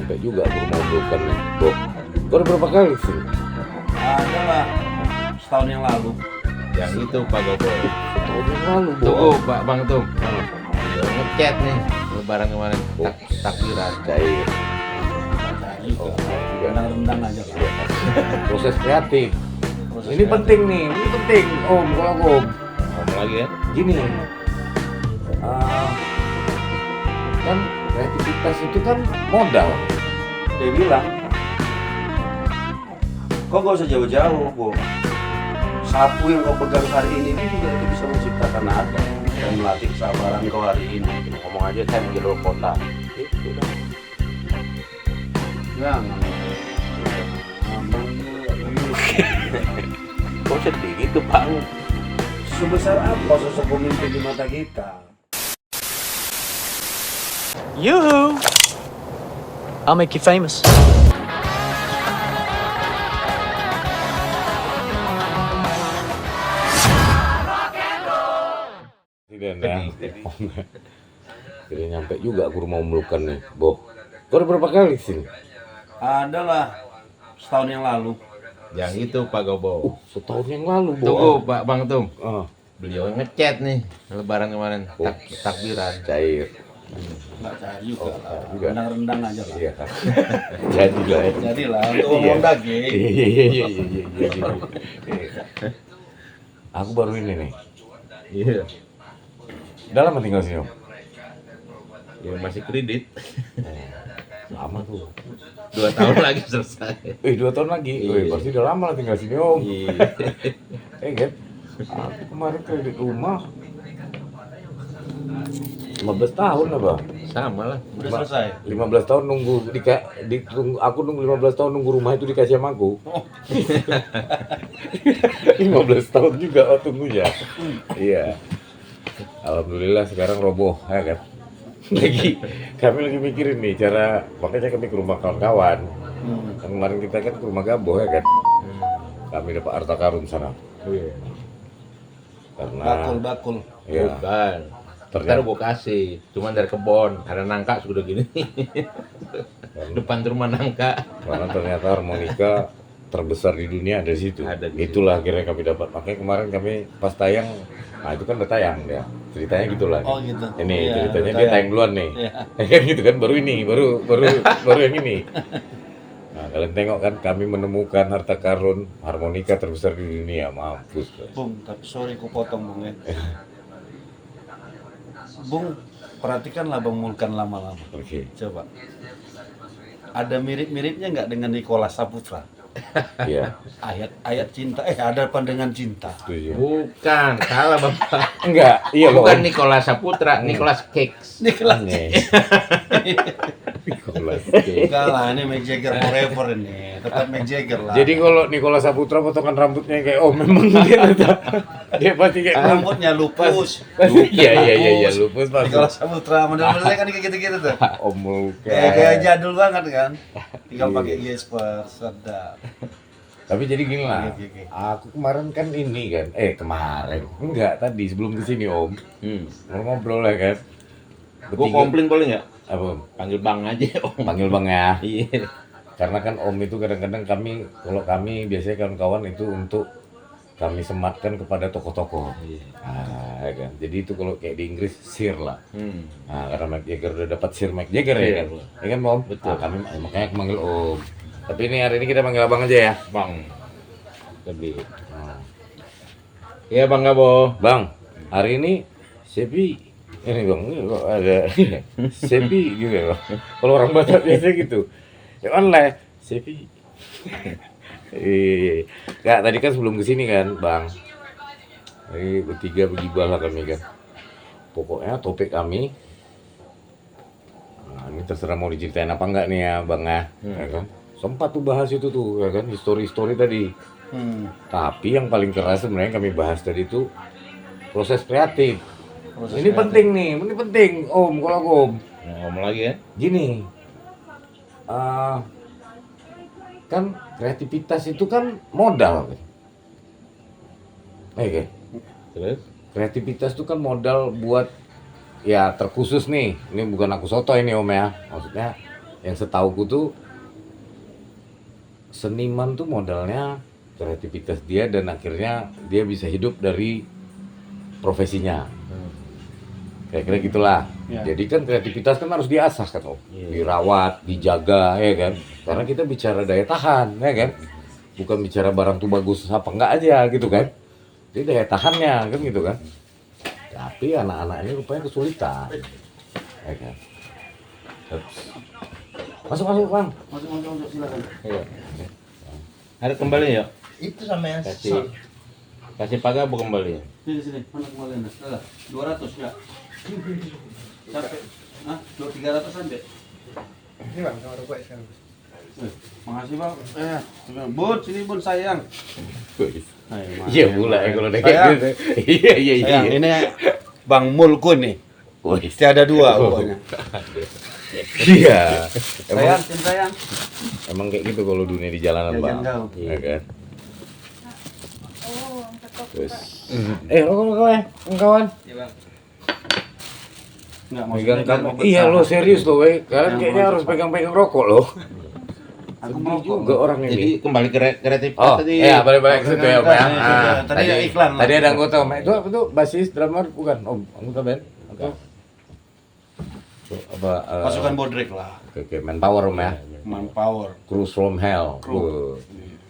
nyampe juga aku mau bukan nih. Bok, baru berapa kali sih? Ada lah, setahun yang lalu. Yang itu Pak Gobo. Tahun yang lalu, Bok. Tunggu Pak Bang Tum. Ngechat nih lebaran kemarin takbiran. Cair. Juga. Juga. Rendang-rendang aja lah. Proses kreatif. Proses Ini kreatif. penting nih, ini penting. Om, kalau Om. Ngomong lagi ya. Gini, kan kreativitas itu kan modal. Dia bilang, kok gak usah jauh-jauh, Bo. Sapu yang kau pegang hari ini itu juga itu bisa menciptakan nada dan melatih kesabaran kau hari ini. Ngomong aja saya menjadi kota. Itu dah. Jangan. Kok sedih gitu, Pak? Sebesar apa sosok pemimpin di mata kita? Yoo-hoo! I'll make you famous. Tidak ya. Tidak nyampe juga aku mau melukan nih, Bob. Baru berapa kali sih? Ada lah, setahun yang lalu. Yang itu Pak Gobo. Setahun yang lalu, Bob. Tunggu Pak Bang Tum. Ah, Beliau ngechat nih lebaran kemarin takbiran. cair. Nggak cair juga. juga. Rendang-rendang aja lah. Iya. Jadilah ya. Jadilah untuk ngomong daging. Iya. Aku baru ini nih. Iya. Udah lama tinggal sini, Om? Ya masih kredit. Lama tuh. 2 tahun lagi selesai. 2 tahun lagi. Iya. Pasti udah lama lah tinggal sini, Om. Iya. Kan? Aku kemarin kredit rumah 15 tahun lah, Bang. Sama lah. Udah selesai. 15 tahun nunggu aku nunggu 15 tahun nunggu rumah itu dikasih sama aku. 15 tahun juga tunggunya. Iya. Alhamdulillah sekarang roboh ya kan. Kami lagi mikirin nih cara, makanya kami ke rumah kawan-kawan. Kan kemarin kita kan ke rumah Gabo ya kan. Kami dapat harta karun sana. Iya. Karena Bakul-bakul. ya, Bukan. Ternyata gua kasih, cuman dari kebon, ada nangka sudah gini. Depan rumah nangka. karena ternyata harmonika terbesar di dunia ada di situ. Ada di Itulah akhirnya kami dapat. Makanya kemarin kami pas tayang, nah itu kan udah tayang ya. Ceritanya gitulah. Oh gitu. Ini Iya, ceritanya udah dia tayang duluan nih. Iya. Kan gitu kan baru ini, baru yang ini. Nah, kalian tengok kan kami menemukan harta karun harmonika terbesar di dunia. Mampus. Bung, tapi sorry ku potong Bung ya. Bung, perhatikanlah Bang Mulkan lama-lama. Oke. Coba. Ada mirip-miripnya nggak dengan Nicholas Saputra? Iya. Ayat cinta, ada pandangan cinta. Setuju. Bukan, salah Bapak. Enggak, iya loh. Bukan Nicholas Saputra, Nicholas Cakes. Nicholas. Aneh. Nicholas. Enggak lah, ini Mick Jagger forever ini. Tetap Mick Jagger lah. Jadi kalau Nicholas Saputra potongan rambutnya kayak memang dia pasti kayak rambutnya lupus. Iya lupus pasti. Nicholas Saputra model-modelnya kan kayak gitu-gitu tuh. Muka. Kayak jadul banget kan. Tinggal pakai Jesper, sedap. Tapi jadi gini lah. Oke. Aku kemarin kan ini kan. Kemarin. Enggak, tadi sebelum kesini Om. Ngobrol ya kan. Gua komplain boleh nggak? Apa Om? Panggil Bang aja, Om. Panggil Bang ya. Iya. Karena kan Om itu kadang-kadang kalau kami biasanya kawan-kawan itu untuk kami sematkan kepada tokoh-tokoh. Nah, ya kan. Jadi itu kalau kayak di Inggris Sir lah. Nah, karena Mick Jagger udah dapat Sir Mick Jagger ya kan. Ya kan Om? Betul. Nah, kami makanya aku manggil Om. Tapi ini hari ini kita panggil Abang aja ya. Bang. Lebih. Iya Bang Gabo. Bang, hari ini Sepi ini Bang, ini kok ada Sepi gitu ya Bang. Kalau orang Batak biasa gitu. Ya online Sepi. Iya. Enggak, tadi kan sebelum kesini kan, Bang. Ini bertiga begibah lah kami kan. Pokoknya topik kami. Nah, ini terserah mau diceritain apa enggak nih ya, Bang ya. Ya kan? Sempat tuh bahas itu tuh, ya kan, histori-histori tadi. Tapi yang paling keras sebenarnya kami bahas tadi itu proses kreatif. Ini penting nih, ini penting, Om, kalau Om. Ngomong lagi ya. Gini, kan kreativitas itu kan modal. Oke. Terus? Kreativitas itu kan modal buat ya terkhusus nih. Ini bukan aku soto ini Om ya. Maksudnya Yang setauku tuh seniman tuh modalnya kreativitas dia dan akhirnya dia bisa hidup dari profesinya. Kira-kira gitulah. Ya. Jadi kan kreativitas kan harus diasah kan, Om. Iya. Dirawat, dijaga, ya kan. Karena kita bicara daya tahan, ya kan. Bukan bicara barang tuh bagus apa enggak aja gitu kan. Jadi daya tahannya kan gitu kan. Tapi anak-anak ini rupanya kesulitan, ya kan. Masuk Bang. Masuk silakan. Iya. Ada kembali ya? Itu sama yang Kasih pagar bu kembali. Sini, mana kembali anda? Salah, 200 ya. Sampai, 300 sampai. ini bang sama rokok sekarang. Makasih bang. Bun, sini bun sayang. Iya pula ya kalau udah Sayang. kayak gitu. Iya. Sayang, ini Bang Mulku nih. Wih, Tiada dua pokoknya. iya. Sayang, sayang. Emang kayak gitu kalau dunia di jalanan, Ya, Bang. jangan Iya kan. Terus, rokok ya, kawan. Enggak, Pegang biar kamu. mau Iya bertahan. lo serius lo, weh. Kalian Yang kayaknya harus cepat. pegang-pegang rokok lo. Aku Sedih mau juga orang Jadi ini. kembali ke kreativitas Oh, tadi. iya balik-balik ke situ ya, Om ya. Tadi ada iklan lah. Tadi ada anggota Om. Itu basis drummer bukan Om, anggota band atau apa? Pasukan Bodrek lah. Oke, Manpower Om ya. Manpower. Cruise from Hell. Cruise.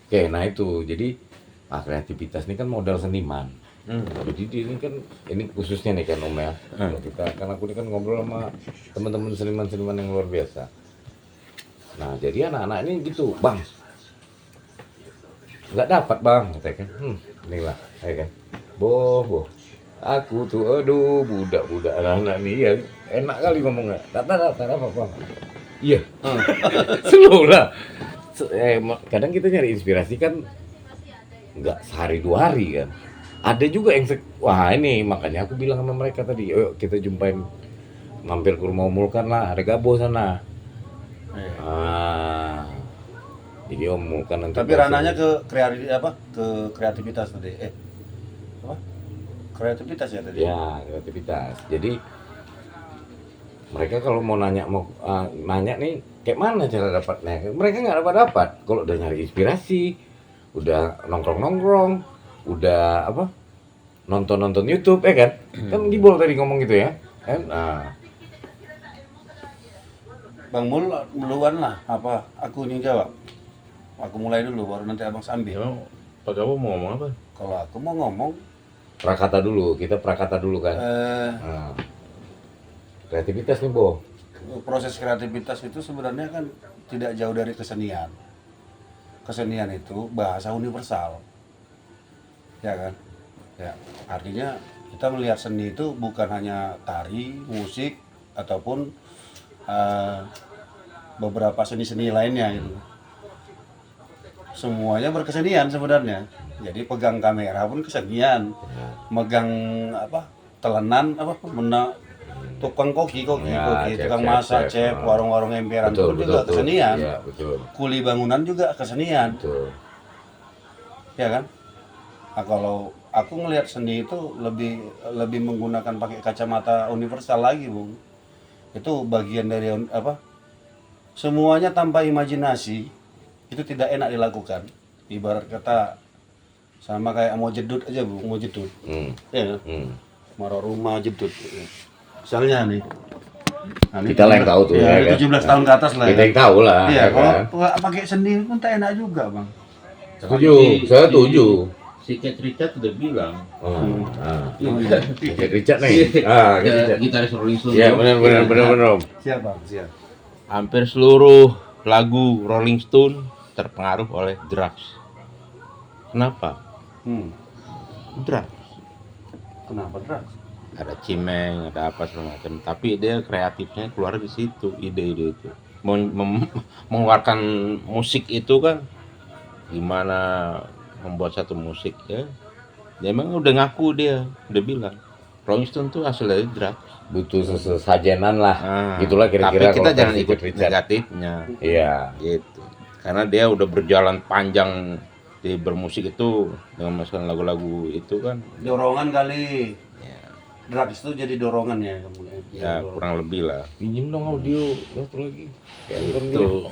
Oke, nah itu. Jadi kreativitas ini kan modal seniman. Jadi ini kan ini khususnya nih kan Om ya. Kalau kita kan aku ini kan ngobrol sama teman-teman seniman-seniman yang luar biasa. Nah, jadi anak-anak ini gitu, Bang. Nggak dapat, Bang, katanya kan. Inilah, ya kan. Boh. Aku tuh aduh budak-budak anak-anak nih ya. Enak kali ngomongnya. Tak apa, Bang. Iya. Slow lah. Kadang kita nyari inspirasi kan nggak sehari dua hari kan. Ada juga yang wah ini makanya aku bilang sama mereka tadi, yuk kita jumpain mampir ke rumah Mulkan lah, ada Gabo sana. Jadi Om Mulkan nanti. Tapi ranahnya ke kreativitas tadi. Apa? Kreativitas ya tadi. Ya kreativitas. Jadi mereka kalau mau nanya nih kayak mana cara dapatnya, mereka nggak dapat. Kalau udah nyari inspirasi, udah nongkrong, udah apa nonton YouTube ya kan. Kan Gibol tadi ngomong gitu ya. Nah, Bang Mul duluan lah apa? Aku yang jawab. Aku mulai dulu baru nanti Abang sambil. Emang Pak Gabo mau ngomong apa? Kalau aku mau ngomong prakata dulu kan. Nah, kreativitas nih Bo. proses kreativitas itu sebenarnya kan tidak jauh dari kesenian. Kesenian itu bahasa universal. Ya kan? Ya, artinya kita melihat seni itu bukan hanya tari, musik ataupun beberapa seni-seni lainnya gitu. Semuanya berkesenian sebenarnya. Jadi pegang kamera pun kesenian. Megang telenan tukang koki, Ya, chef, tukang chef, masak, chef. chef, warung-warung emperan itu juga kesenian. Iya, betul. Kuli bangunan juga kesenian. Betul. Ya kan? Nah, kalau aku ngelihat seni itu lebih menggunakan pakai kacamata universal lagi, Bung. Itu bagian dari semuanya tanpa imajinasi itu tidak enak dilakukan. Ibarat kata sama kayak mau jedut aja, Bung, mau jedut. Ya, marah rumah jedut. Misalnya nih. Nah, Kita lah yang tahu tuh ya, ya, kan? 17 tahun ke atas lah. Kita yang tahu lah. Iya, ya kalau kan? nggak pakai seni pun tak enak juga, Bang. Saya setuju. Si Cat Richard udah bilang. Kayak Richard nih. Richard. Gitaris Rolling Stone. Iya, benar. Siap, Bang, siap. Hampir seluruh lagu Rolling Stone terpengaruh oleh drugs. Kenapa? Drugs. Kenapa drugs? Ada cimeng, ada apa segala macam. Tapi dia kreatifnya keluar di situ, ide-ide itu. Mengeluarkan musik itu kan gimana membuat satu musik ya. Dia emang udah ngaku dia, udah bilang. Rolling Stone tuh asal dari drugs. Butuh sesajenan lah. Gitulah kira-kira. Tapi kita kalau jangan versi ikut Richard. negatifnya. Iya. Gitu. Karena dia udah berjalan panjang di bermusik itu dengan memasukkan lagu-lagu itu kan. Dorongan kali. Ya. drugs itu jadi dorongan ya kemudian. Ya kurang lebih lah. Pinjem dong audio satu lagi. Itu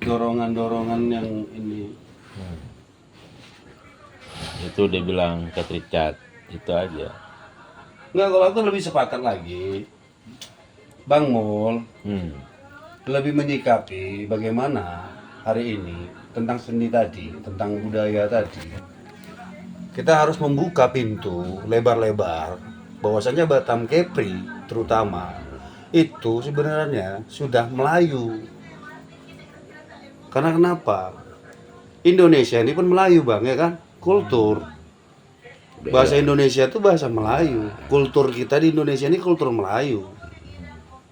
Dorongan-dorongan yang ini. itu dia bilang ke Richard itu aja. Enggak, kalau aku lebih sepakat lagi. Bang Mul lebih menyikapi bagaimana hari ini tentang seni tadi, tentang budaya tadi. Kita harus membuka pintu lebar-lebar bahwasanya Batam Kepri terutama itu sebenarnya sudah Melayu. Karena kenapa? Indonesia ini pun Melayu bang, ya kan? Kultur. Bahasa Indonesia itu bahasa Melayu. Kultur kita di Indonesia ini kultur Melayu.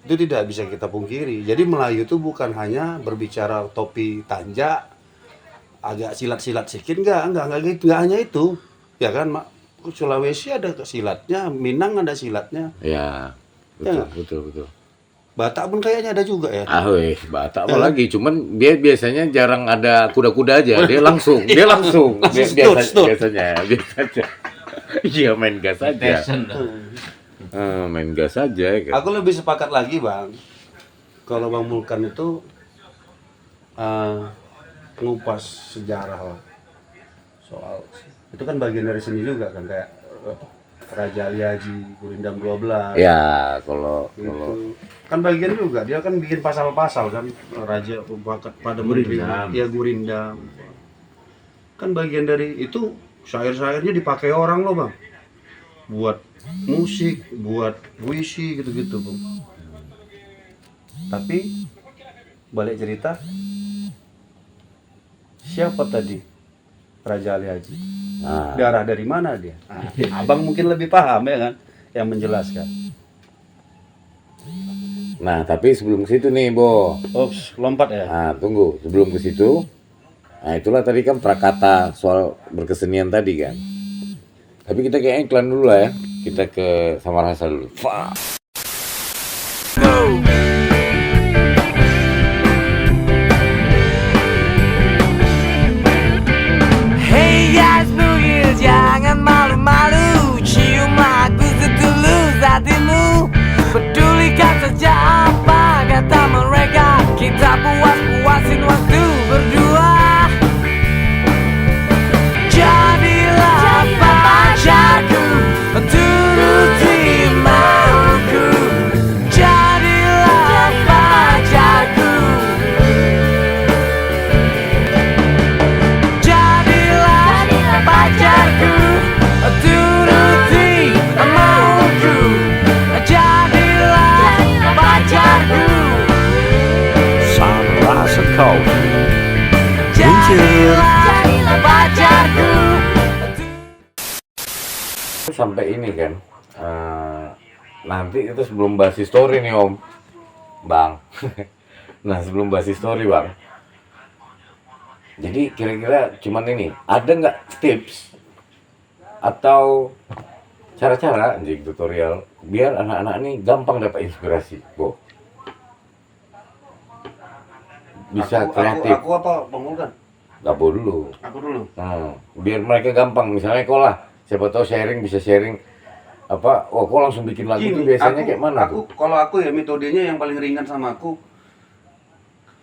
Itu tidak bisa kita pungkiri. Jadi Melayu itu bukan hanya berbicara topi tanjak, agak silat-silat sedikit, enggak gitu, enggak hanya itu. Ya kan, Sulawesi ada silatnya, Minang ada silatnya. Ya, Ya. betul. Batak pun kayaknya ada juga ya. Batak apa lagi? Cuman dia biasanya jarang ada kuda-kuda aja. Dia langsung. Biasanya. Iya, main gas aja. Main gas aja kan. Aku lebih sepakat lagi bang, kalau Bang Mulkan itu ngupas sejarah lah. Soal itu kan bagian dari seni juga kan, kayak Raja Ali Haji, Gurindam 12. Ya, kalau Itu kan bagian juga, dia kan bikin pasal-pasal kan, Raja pada Gurindam. Ya Gurindam. Kan bagian dari itu, syair-syairnya dipakai orang loh bang, buat musik, buat puisi gitu-gitu bang. Tapi balik cerita, siapa tadi Raja Ali Haji? Darah dari mana dia? Abang mungkin lebih paham ya kan, yang menjelaskan. Nah, tapi sebelum ke situ nih, Bo. Ops, lompat ya. Nah, tunggu. Sebelum ke situ, nah itulah tadi kan prakata soal berkesenian tadi kan. Tapi kita kayak iklan dulu lah ya. Kita ke Samarasa dulu. Hey guys, bugil, jangan malu-malu. Cium lagu setulus hatimu. Pedulikan saja apa kata mereka. Kita puas-puasin waktu berdua. Jadilah pacarku, turuti mauku. Jadilah pacarku. Jadilah pacarku, turuti mauku. Jadilah pacarku. Sunrise Coast. Jadilah pacarku. Sampai ini kan. Nanti itu sebelum bahas history nih, Om. Bang. Nah, sebelum bahas history, Bang. Jadi kira-kira cuman ini, ada nggak tips atau cara-cara anjing tutorial biar anak-anak ini gampang dapat inspirasi, Bo? Bisa kreatif. Aku apa Bang Mulkan? Gabo dulu. Aku dulu. Biar mereka gampang. Misalnya kau lah, siapa tahu sharing bisa sharing apa? Oh, kau langsung bikin lagu itu biasanya kayak mana tuh? Kalau aku ya metodenya yang paling ringan sama aku.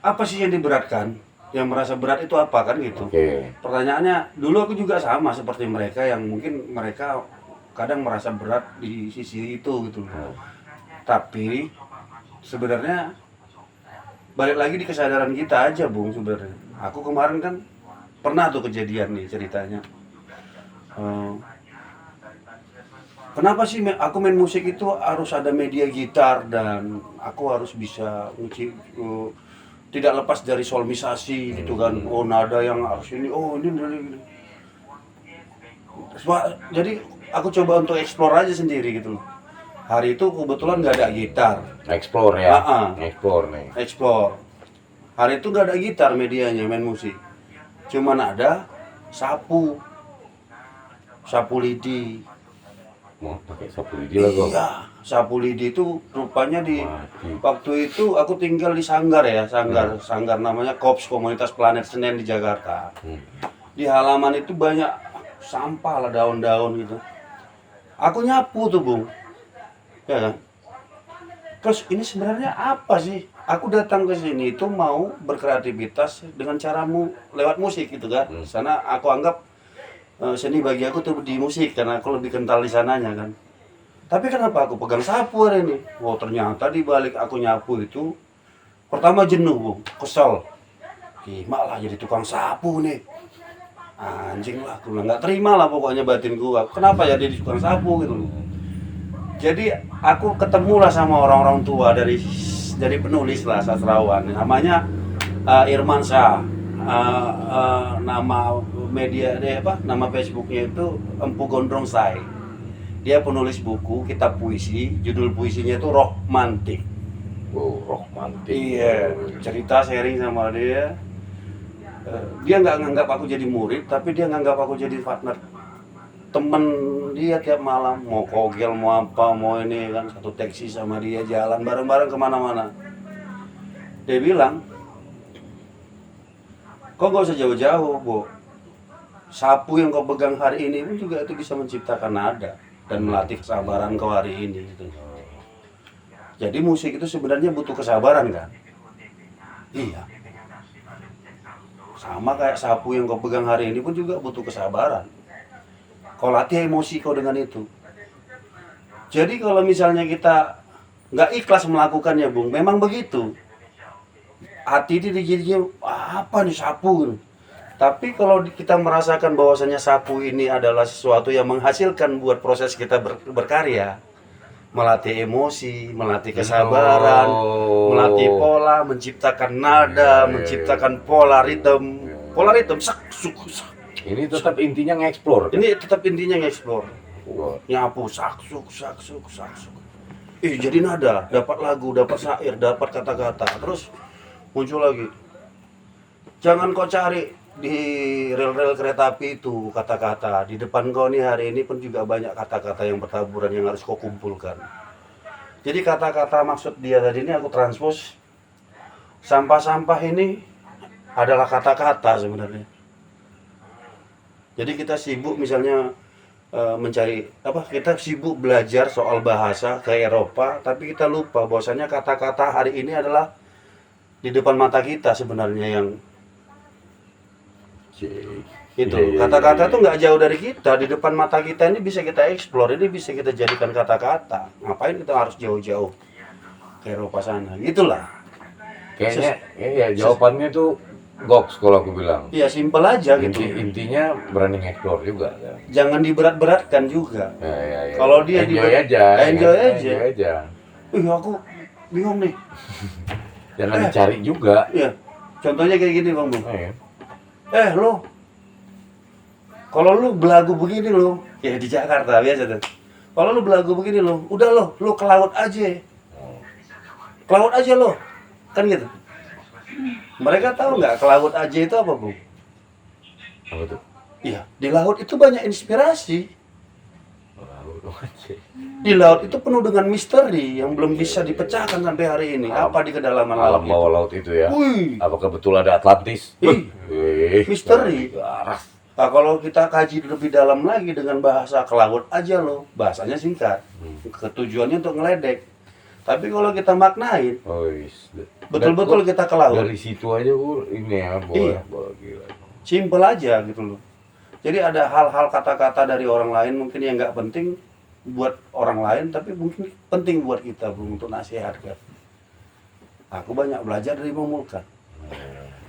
Apa sih yang diberatkan? Yang merasa berat itu apa kan gitu? Oke. Pertanyaannya dulu aku juga sama seperti mereka yang mungkin mereka kadang merasa berat di sisi itu gitu. Tapi sebenarnya balik lagi di kesadaran kita aja Bung sebenarnya. Aku kemarin kan pernah tuh kejadian nih ceritanya. Kenapa sih aku main musik itu harus ada media gitar dan aku harus bisa tidak lepas dari solmisasi gitu kan. Oh nada yang harus ini, oh ini. Jadi aku coba untuk explore aja sendiri gitu loh. Hari itu kebetulan nggak ada gitar. Explore ya. Explore nih. Explore. Hari itu nggak ada gitar medianya main musik. Cuman ada sapu lidi. Mau pakai sapu lidi lah kok. Iya, sapu lidi itu rupanya di waktu itu aku tinggal di Sanggar ya, Sanggar namanya Kops Komunitas Planet Senen di Jakarta. Di halaman itu banyak sampah lah, daun-daun gitu. Aku nyapu tuh Bung, ya kan? Terus ini sebenarnya apa sih? Aku datang ke sini itu mau berkreativitas dengan caramu lewat musik gitu kan. Sana aku anggap seni bagi aku tuh di musik karena aku lebih kental di sananya kan. Tapi kenapa aku pegang sapu hari ini? Oh ternyata di balik aku nyapu itu pertama jenuh Bung, kesel. Malah jadi tukang sapu nih. Anjing lah, aku bilang nggak terima lah pokoknya batin gua. Kenapa ya jadi tukang sapu gitu loh. Jadi aku ketemulah sama orang-orang tua dari penulis lah sastrawan namanya Irman Shah. Nama media dia apa? Nama Facebooknya itu Empu Gondrong Sai. Dia penulis buku kitab puisi, judul puisinya itu Romantik. Oh, romantis. Iya, cerita sharing sama dia. Dia nggak nganggap aku jadi murid, tapi dia nganggap aku jadi partner temen dia tiap malam, mau kogel, mau apa, mau ini kan, satu taksi sama dia jalan bareng-bareng kemana-mana. Dia bilang, kok gak usah jauh-jauh, Bu. Sapu yang kau pegang hari ini pun juga itu bisa menciptakan nada dan melatih kesabaran kau hari ini. Gitu. Jadi musik itu sebenarnya butuh kesabaran kan? Iya. Sama kayak sapu yang kau pegang hari ini pun juga butuh kesabaran. Kau latih emosi kau dengan itu. Jadi kalau misalnya kita nggak ikhlas melakukannya, Bung, memang begitu. Hati ini jadinya apa nih sapu gitu. Tapi kalau kita merasakan bahwasanya sapu ini adalah sesuatu yang menghasilkan buat proses kita berkarya, melatih emosi, melatih kesabaran, melatih pola, menciptakan nada, menciptakan pola ritme, sak, suk, sak. Ini tetap intinya nge-explore. Ini tetap intinya nge-explore. Nyapu sak suk. Jadi nada, dapat lagu, dapat syair, dapat kata-kata. Terus muncul lagi. Jangan kau cari di rel-rel kereta api itu kata-kata. Di depan kau nih hari ini pun juga banyak kata-kata yang bertaburan yang harus kau kumpulkan. Jadi kata-kata maksud dia tadi ini aku transpose. Sampah-sampah ini adalah kata-kata sebenarnya. Jadi kita sibuk misalnya mencari kita sibuk belajar soal bahasa ke Eropa, tapi kita lupa bahwasanya kata-kata hari ini adalah di depan mata kita sebenarnya yang itu kata-kata tuh nggak jauh dari kita, di depan mata kita ini bisa kita explore, ini bisa kita jadikan kata-kata. Ngapain kita harus jauh-jauh ke Eropa sana? Gitulah. Kayaknya jawabannya tuh goks kalau aku bilang. Iya simpel aja gitu. Intinya berani nge-explore juga kan. Jangan diberat-beratkan juga. Ya. Kalau dia enjoy aja. Aku bingung nih. Jangan dicari juga. Iya. Contohnya kayak gini Bang. Lo. Kalau lu belagu begini lo, ya di Jakarta biasa tuh. Kalau lu belagu begini lo, udah lo ke laut aja. Ke laut aja lo. Kan gitu. Mereka tahu nggak ke laut aja itu apa, Bu? Apa tuh? Iya, di laut itu banyak inspirasi. Di laut itu penuh dengan misteri yang belum bisa dipecahkan sampai hari ini. Apa di kedalaman laut alam bawah laut itu ya? Wih. Apakah betul ada Atlantis? Misteri. Nah, kalau kita kaji lebih dalam lagi dengan bahasa ke laut aja lo, bahasanya singkat. Ketujuannya untuk ngeledek. Tapi kalau kita maknain, betul-betul kita ke laut. Dari situ aja ini ya, boleh gila. Simpel aja gitu loh. Jadi ada hal-hal kata-kata dari orang lain mungkin yang nggak penting buat orang lain, tapi mungkin penting buat kita, Bung, untuk nasihat kan. Aku banyak belajar dari Bung Mulkan.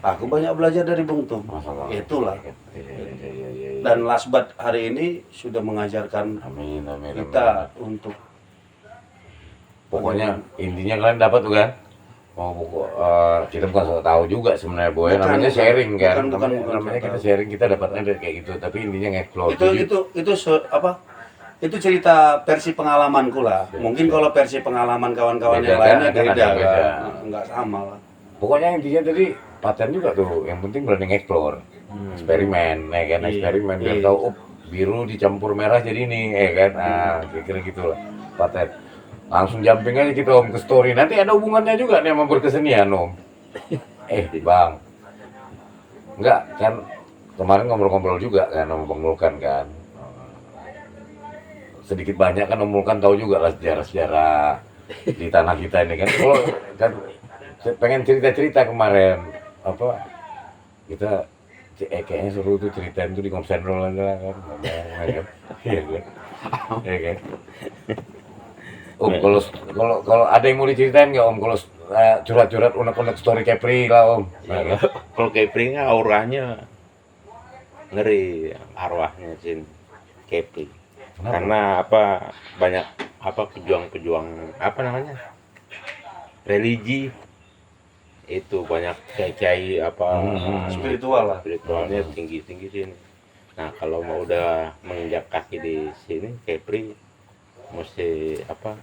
Aku banyak belajar dari Bung Tum. Itulah. Dan Lasbat hari ini sudah mengajarkan kita untuk pokoknya intinya kalian dapat tuh kan, kita bukan so tahu juga sebenarnya Boy, namanya sharing kan, namanya kita sharing, kita dapatnya dari kayak gitu, tapi intinya nge-explore. Itu cerita versi pengalamanku lah. Mungkin kalau versi pengalaman kawan-kawan yang lainnya beda kan, nggak sama lah. Pokoknya intinya tadi paten juga tuh, yang penting berani nge-explore, eksperimen, kan, eksperimen biar tahu, biru dicampur merah jadi ini, kan, kira-kira gitulah paten. Langsung jumping aja kita Om ke story. Nanti ada hubungannya juga nih sama berkesenian Om. Bang. Enggak, kan kemarin ngobrol-ngobrol juga kan sama Bang Mulkan kan. sedikit banyak kan Om Mul kan tahu juga lah sejarah-sejarah di tanah kita ini kan. Kalau kan saya pengen cerita-cerita kemarin apa kita kayaknya suruh tuh ceritain tuh di Komsendrol aja lah kan. Ngomong, kan. Iya kan. Iya kan. Om kalau ada yang mau diceritain nggak Om kalau curhat-curhat unek-unek story Kepri lah Om. Nah, kan? Kalau Kepri auranya ngeri, arwahnya Sin Kepri. Kenapa? Karena apa, banyak apa pejuang-pejuang apa namanya religi itu, banyak kiai-kiai apa Spiritual lah. spiritualnya tinggi-tinggi sini. Nah kalau mau udah menginjak kaki di sini Kepri mesti apa,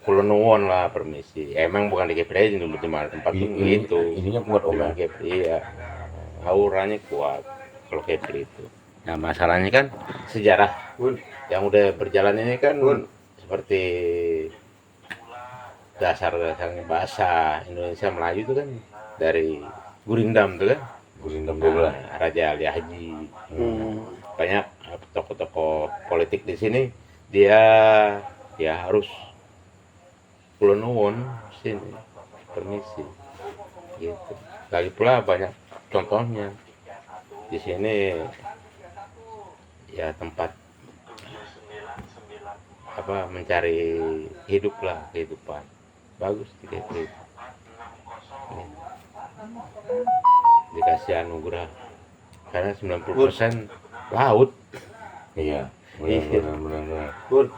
kulo nuwun lah permisi. Emang bukan di Kepri aja dulu, cuma tempat itu. Ininya kuat Om ya. Kepri iya, auranya kuat kalau Kepri itu. Nah masalahnya kan sejarah yang udah berjalan ini kan seperti dasar-dasarnya bahasa Indonesia Melayu itu kan dari Gurindam tuh kan, Gurindam 12. Raja Ali Haji. Banyak tokoh-tokoh politik di sini dia ya harus kulo nuwun sini permisi gitu. Lagi pula banyak contohnya di sini ya, tempat apa mencari hidup lah, kehidupan bagus di Kepri. Dikasih anugerah karena 90% laut. Iya. Iya. Benar. Bun,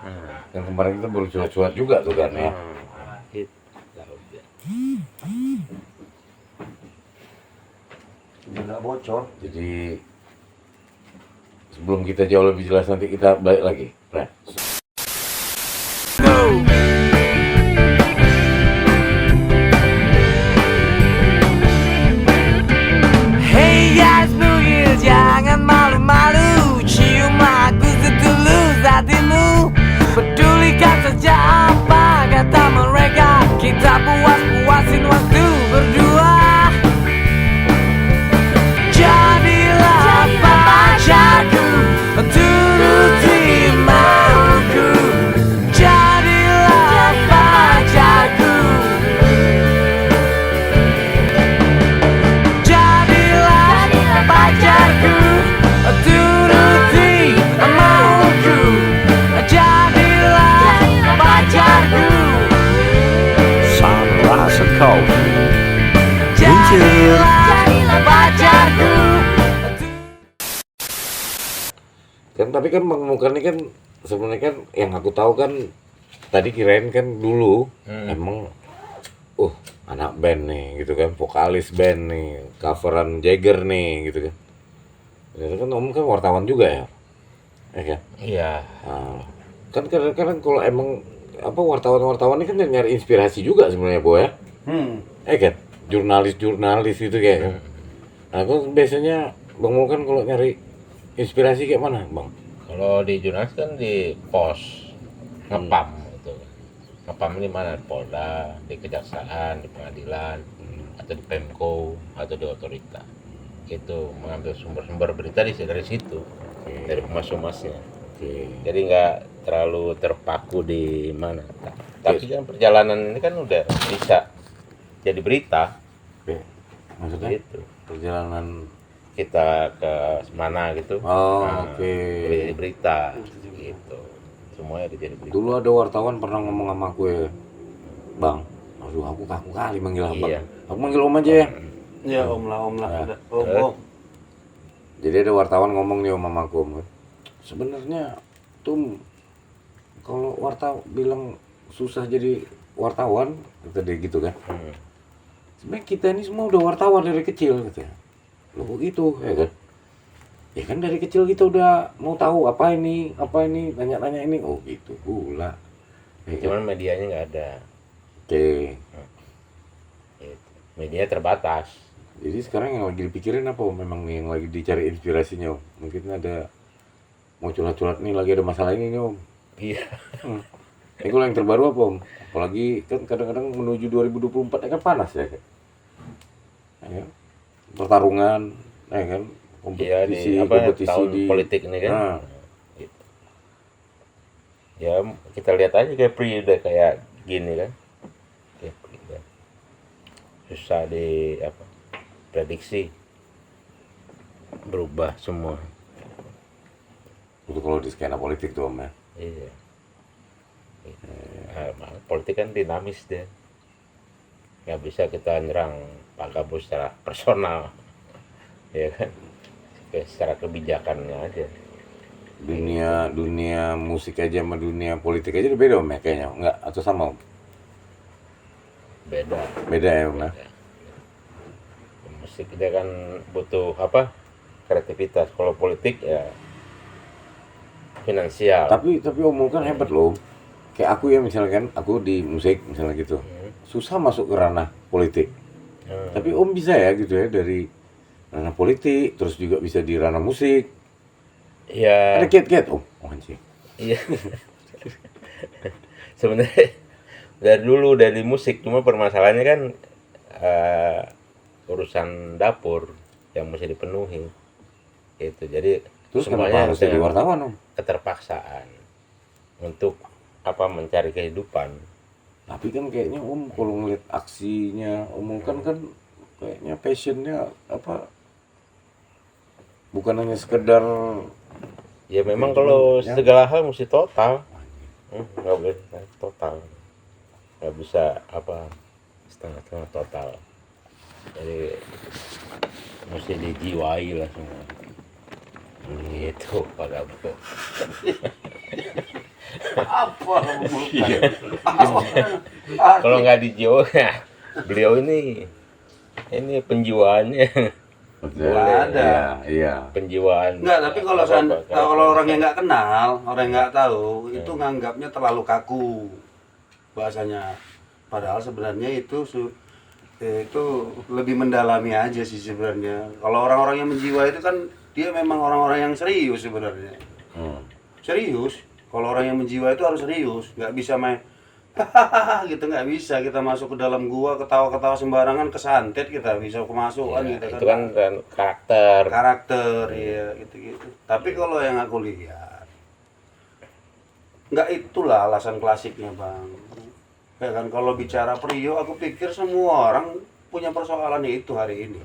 Dan kemarin kita baru curhat-curhat juga tuh kan ya. Itu laut ya. nggak bocor. Jadi sebelum kita jauh lebih jelas nanti kita balik lagi. Nah. Hey guys, bugil jangan malu-malu, cium aku setulus hatimu. Pedulikan saja apa kata mereka, kita puas-puasin waktu berdua. Jadilah pacarku, turuti mauku. Jadilah pacarku. Jadilah pacarku, turuti mauku. Jadilah pacarku. Sunrise Coast. Jadilah pacarku. Kan tapi kan Bang Mukan ini kan sebenarnya kan yang aku tahu kan tadi kirain kan dulu emang anak band nih gitu kan, vokalis band nih, coveran Jagger nih gitu kan. Ternyata kan Om kan wartawan juga ya. Kan? Iya. Nah, kan kadang-kadang kalau emang apa wartawan-wartawan ini kan nyari inspirasi juga sebenarnya Bo ya. Kan jurnalis-jurnalis itu kayak. Nah, kan biasanya Bang Mukan kalau nyari inspirasi kayak mana, Bang? Kalau di jurnalis kan di pos ngepam itu. Ngepam di mana? Polda, di kejaksaan, di pengadilan, atau di Pemko, atau di otorita. Itu mengambil sumber-sumber berita dari situ, dari humas-humasnya. Jadi nggak terlalu terpaku di mana. Tapi kan perjalanan ini kan udah bisa jadi berita. Maksudnya Gitu. perjalanan Kita ke mana gitu. Oh, Nah, oke. udah jadi berita gitu. Semuanya udah jadi berita. Dulu ada wartawan pernah ngomong sama aku ya, Bang, aduh aku kaku kali manggil abang. Iya. Aku manggil Om aja ya. Ya om lah. Nah. Udah. Om. Jadi ada wartawan ngomong nih sama aku, Om. Sebenarnya tuh kalau wartawan bilang susah jadi wartawan, kata dia gitu kan. Sebenarnya kita ini semua udah wartawan dari kecil gitu ya. Loh kok gitu, ya kan? Ya kan dari kecil kita udah mau tahu apa ini, tanya-tanya ini. Oh gitu pula. Ya kan? Cuman medianya nggak ada. Oke. Gitu. Media terbatas. Jadi sekarang yang lagi dipikirin apa Om? Memang nih yang lagi dicari inspirasinya Om? Mungkin ada mau curhat-curhat nih, lagi ada masalah ini nih Om. Iya. Ini kalau yang terbaru apa Om? Apalagi kan kadang-kadang menuju 2024 ya kan panas ya kan? Ya kan? Pertarungan, ya kan? Iya, Kompetisi, di apa kompetisi tahun di politik ini kan. Nah. Gitu. Ya kita lihat aja kayak Pri udah kayak gini kan. Kayak Pri udah susah di apa prediksi, berubah semua. Itu kalau di skena politik tuh Om ya. Iya. Politik kan dinamis deh. Nggak bisa kita nyerang Pak Gabo secara personal, ya kan? Secara kebijakannya aja. Dunia musik aja sama dunia politik aja udah beda Om ya kayaknya. Enggak atau sama Om? Beda. Beda ya Om ya. Musik dia kan butuh apa? Kreativitas. Kalau politik ya finansial. Tapi Om kan hebat loh Om. Kayak aku ya misalkan, aku di musik misalnya gitu. Susah masuk ke ranah politik. Tapi Om bisa ya gitu ya dari ranah politik, terus juga bisa di ranah musik. Ya. Ada kiat-kiat Om. Oh anjing. Iya. Sebenarnya dari dulu dari musik, cuma permasalahannya kan urusan dapur yang mesti dipenuhi. Itu jadi Terus kenapa semuanya harus jadi dengan wartawan Om? keterpaksaan untuk apa mencari kehidupan. Tapi kan kayaknya Om kalau ngeliat aksinya Om kan kayaknya passionnya apa? Bukan hanya sekedar Ya memang Ya, kalau cuman, ya. segala hal mesti total. Nggak boleh total. Nggak bisa apa setengah-setengah total. Jadi mesti dijiwai lah semua. Gitu Pak Gabo. Apa? Iya. Kalau nggak dijiwai, ya, beliau ini penjiwaannya. Nggak ada. Iya. Penjiwaan. Enggak, tapi kalau kalau orang yang nggak kenal, orang yang nggak tahu, itu nganggapnya terlalu kaku bahasanya. Padahal sebenarnya itu lebih mendalami aja sih sebenarnya. Kalau orang-orang yang menjiwa itu kan dia memang orang-orang yang serius sebenarnya. Serius. Kalau orang yang menjiwa itu harus serius, nggak bisa main hahaha gitu, nggak bisa kita masuk ke dalam gua ketawa-ketawa sembarangan kesantet kita bisa kemasukan Ya, gitu itu kan karakter. ya gitu-gitu. Tapi kalau yang aku lihat nggak itulah alasan klasiknya Bang. Ya kan kalau bicara Prio aku pikir semua orang punya persoalan itu hari ini.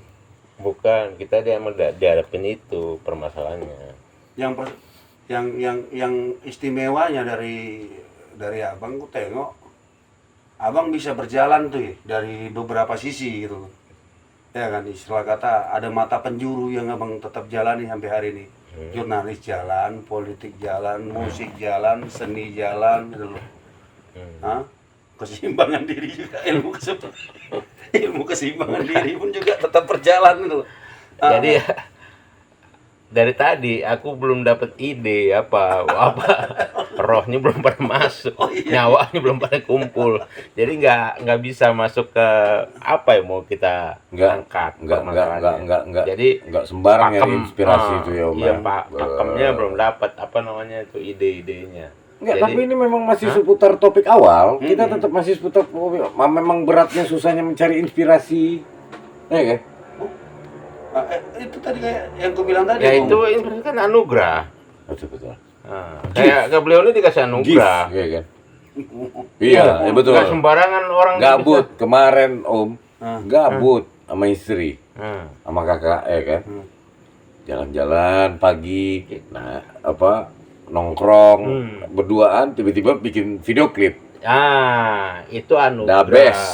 Bukan, kita dia dihadapin itu permasalahannya. Yang istimewanya dari Abang ku tengok Abang bisa berjalan tuh ya, dari beberapa sisi gitu loh. Ya kan istilah kata ada mata penjuru yang Abang tetap jalani sampai hari ini. Jurnalis jalan, politik jalan, musik jalan, seni jalan gitu loh. Hah? Keseimbangan diri juga, ilmu keseimbangan diri pun juga tetap berjalan gitu loh. Jadi dari tadi aku belum dapat ide apa rohnya belum pada masuk, nyawanya belum pada kumpul, jadi nggak bisa masuk ke apa yang mau kita angkat. Enggak. Jadi Enggak sembarang ya pakem, inspirasi itu ya Om. iya pakemnya belum dapat apa namanya itu ide-idenya. Enggak, Jadi, tapi ini memang masih seputar topik awal. Kita tetap masih seputar topik. Memang beratnya susahnya mencari inspirasi. Ya kan? Itu tadi kayak yang aku bilang tadi. ya Bung. itu kan anugerah. Betul. Kayak ke beliau ini dikasih anugerah. Gift, ya kan? Iya, ya betul. Nggak sembarangan orang Gabut kemarin Om, Ah. gabut sama istri, bisa. sama kakak ya kan. Jalan-jalan pagi, nah apa nongkrong berduaan tiba-tiba bikin video klip. Itu anugerah. The best.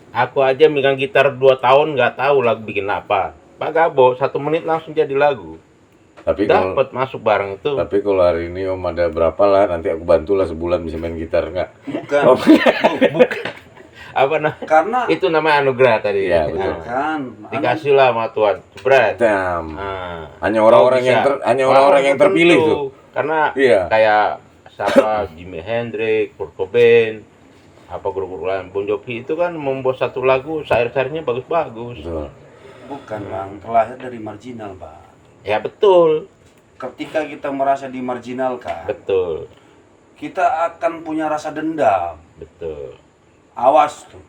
Aku aja megang gitar 2 tahun nggak tahu lagu bikin apa. Pak Gabo 1 menit langsung jadi lagu. Tapi kalau Dapat masuk bareng itu. tapi kalau hari ini Om ada berapa lah, nanti aku bantulah sebulan bisa main gitar enggak? Bukan. Om. Apa nah? Karena Itu namanya anugerah tadi. Iya, betul. kan Dikasih lah sama Tuhan. Jebret. Damn. Nah, Hanya orang-orang yang orang-orang yang terpilih tertentu. tuh. Karena Iya. kayak siapa Jimi Hendrix, Kurt Cobain, apa grup-grup lain, Bon Jovi itu kan membuat satu lagu syair-syairnya bagus-bagus. Betul. bukan Bang, terlahir dari marginal Bang. Ya betul, Ketika kita merasa dimarginalkan, betul, kita akan punya rasa dendam. betul. Awas tuh.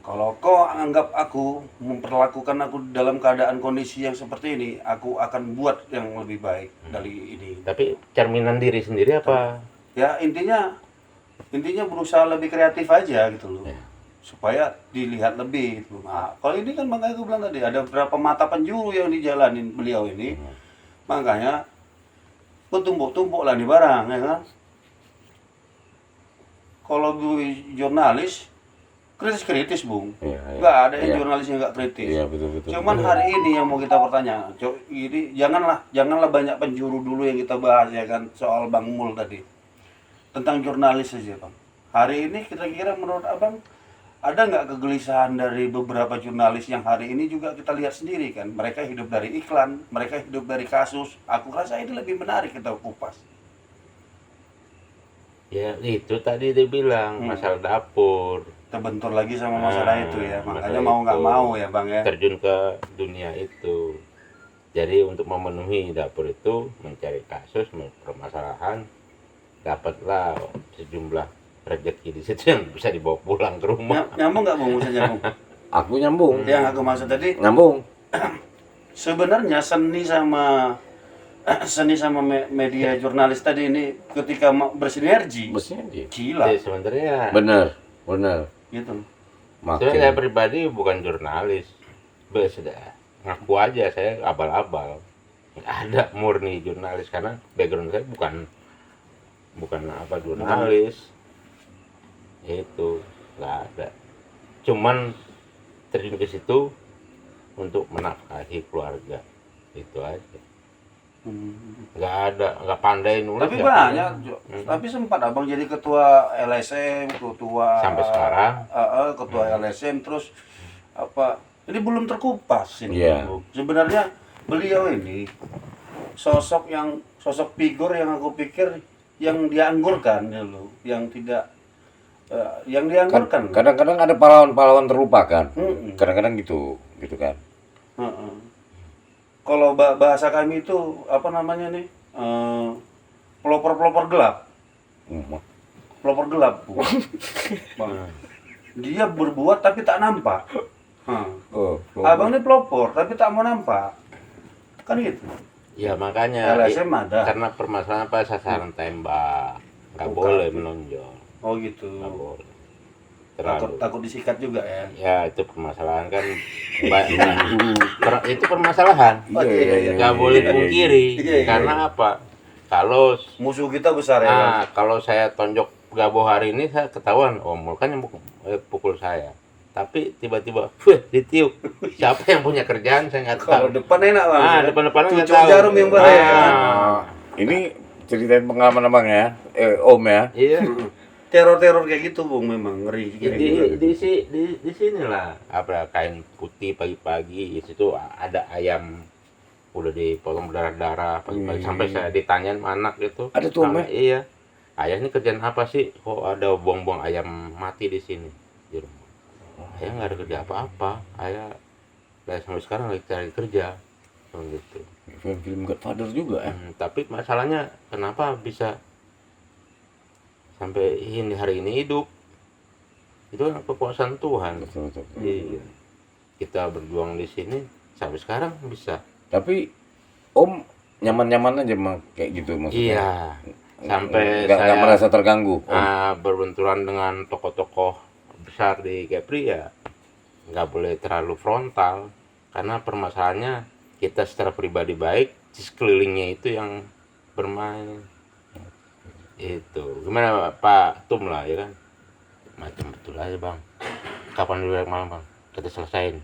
Kalau kau anggap aku memperlakukan aku dalam keadaan kondisi yang seperti ini, aku akan buat yang lebih baik dari ini. Tapi cerminan diri sendiri apa Ya intinya berusaha lebih kreatif aja gitu loh. Ya. Supaya dilihat lebih gitu. Nah, kalau ini kan makanya gue bilang tadi ada beberapa mata penjuru yang dijalanin beliau ini. Makanya tumpuk-tumpuk lah di barang ya kan. Kalau jurnalis kritis-kritis Bung. Iya, iya. Nggak ada yang Iya. jurnalis yang nggak kritis. Iya, betul. Cuman hari ini yang mau kita pertanyaan, ini janganlah banyak penjuru dulu yang kita bahas ya kan soal Bang Mul tadi tentang jurnalis saja Bang. Hari ini kira-kira menurut Abang ada nggak kegelisahan dari beberapa jurnalis yang hari ini juga kita lihat sendiri kan, mereka hidup dari iklan, mereka hidup dari kasus. Aku rasa ini lebih menarik kita kupas. Ya itu tadi dia bilang masalah dapur. Terbentur lagi sama masalah itu ya, makanya masalah mau nggak itu. mau ya Bang ya. Terjun ke dunia itu. Jadi untuk memenuhi dapur itu mencari kasus, permasalahan, dapatlah sejumlah rezeki di situ yang bisa dibawa pulang ke rumah. Nyambung nggak Bung? Bisa nyambung. Aku nyambung. Yang aku maksud tadi Nyambung. sebenarnya seni sama media jurnalis tadi ini ketika bersinergi Mestinya dia. gila Jadi sebenarnya Bener. gitu. sebenarnya saya pribadi bukan jurnalis. Sudah ngaku aja saya abal-abal. Nggak ada murni jurnalis karena background saya bukan apa jurnalis. Itu nggak ada. Cuman terjun ke situ untuk menafkahi keluarga. Itu aja. Nggak pandai nulis. Tapi nggak banyak, pandai. tapi sempat abang jadi ketua LSM, ketua Sampai sekarang. ketua LSM terus apa? Ini belum terkupas ini. Iya. Bu. Sebenarnya beliau ini sosok figur yang aku pikir yang dianggurkan ya loh, yang tidak yang dianggurkan. Kadang-kadang ada pahlawan-pahlawan terlupakan. Mm-mm. Kadang-kadang gitu kan. Heeh. Kalau bahasa kami itu apa namanya nih? Pelopor-pelopor gelap. Pelopor gelap. Bu. Bang. Dia berbuat tapi tak nampak. Abang ini pelopor tapi tak mau nampak. Kan gitu. Ya makanya LSM ada. karena permasalahan apa sasaran tembak nggak boleh menonjol, Oh gitu. nggak boleh Takut terlalu. disikat juga ya. Ya itu permasalahan kan itu permasalahan Iya. nggak boleh pungkiri Iya. karena apa kalau Musuh kita besar ya. Kan? kalau saya tonjok Gabo hari ini saya ketahuan Mul kan yang pukul saya tapi tiba-tiba ditiup siapa yang punya kerjaan saya nggak Kalau tahu. depan enak banget. Depan-depan nggak Cucuk tahu. jarum yang bahaya. Kan? Ini ceritain pengalaman abang ya, Om ya. Iya. Teror-teror kayak gitu Bung memang ngeri. Di sinilah apa kain putih pagi-pagi di situ ada ayam udah dipotong berdarah-darah pagi-pagi sampai saya ditanyain sama anak gitu. Ada tuh, Om, ya? Iya. Ayah ini kerjaan apa sih? Kok ada buang-buang ayam mati di sini di rumah? Ayah nggak ada kerja apa-apa. Ayah sampai sekarang lagi cari kerja. Gitu. Film Godfather juga ya. Tapi masalahnya kenapa bisa sampai hari ini hidup? Itu kan kekuasaan Tuhan. Betul. Iya. Kita berjuang di sini sampai sekarang bisa. Tapi Om nyaman-nyaman aja kayak gitu maksudnya. Iya. Sampai nggak saya merasa terganggu. berbenturan dengan tokoh-tokoh besar di Kepri ya nggak boleh terlalu frontal karena permasalahannya kita secara pribadi baik, di sekelilingnya itu yang bermain. Itu gimana Pak Tum lah ya kan macam betul aja bang, kapan dulu malam bang kita selesain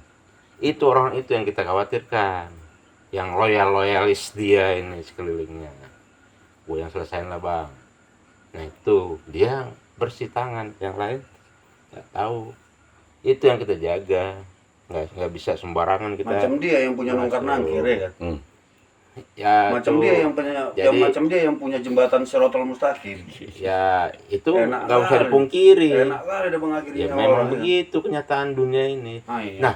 itu orang itu yang kita khawatirkan, yang loyalis dia ini sekelilingnya gue yang selesain lah bang. Nah itu dia bersih tangan, yang lain nggak tahu. Itu yang kita jaga, nggak bisa sembarangan kita. Macam dia yang punya nongkar nangkir ya kan. Ya Macam itu, dia yang punya macam dia yang punya jembatan Sirotol Mustaqim. ya itu Enak nggak usah kali. dipungkiri. Enak kali dia mengakhiri Ya nyawa memang orang, ya. begitu kenyataan dunia ini. Iya. Nah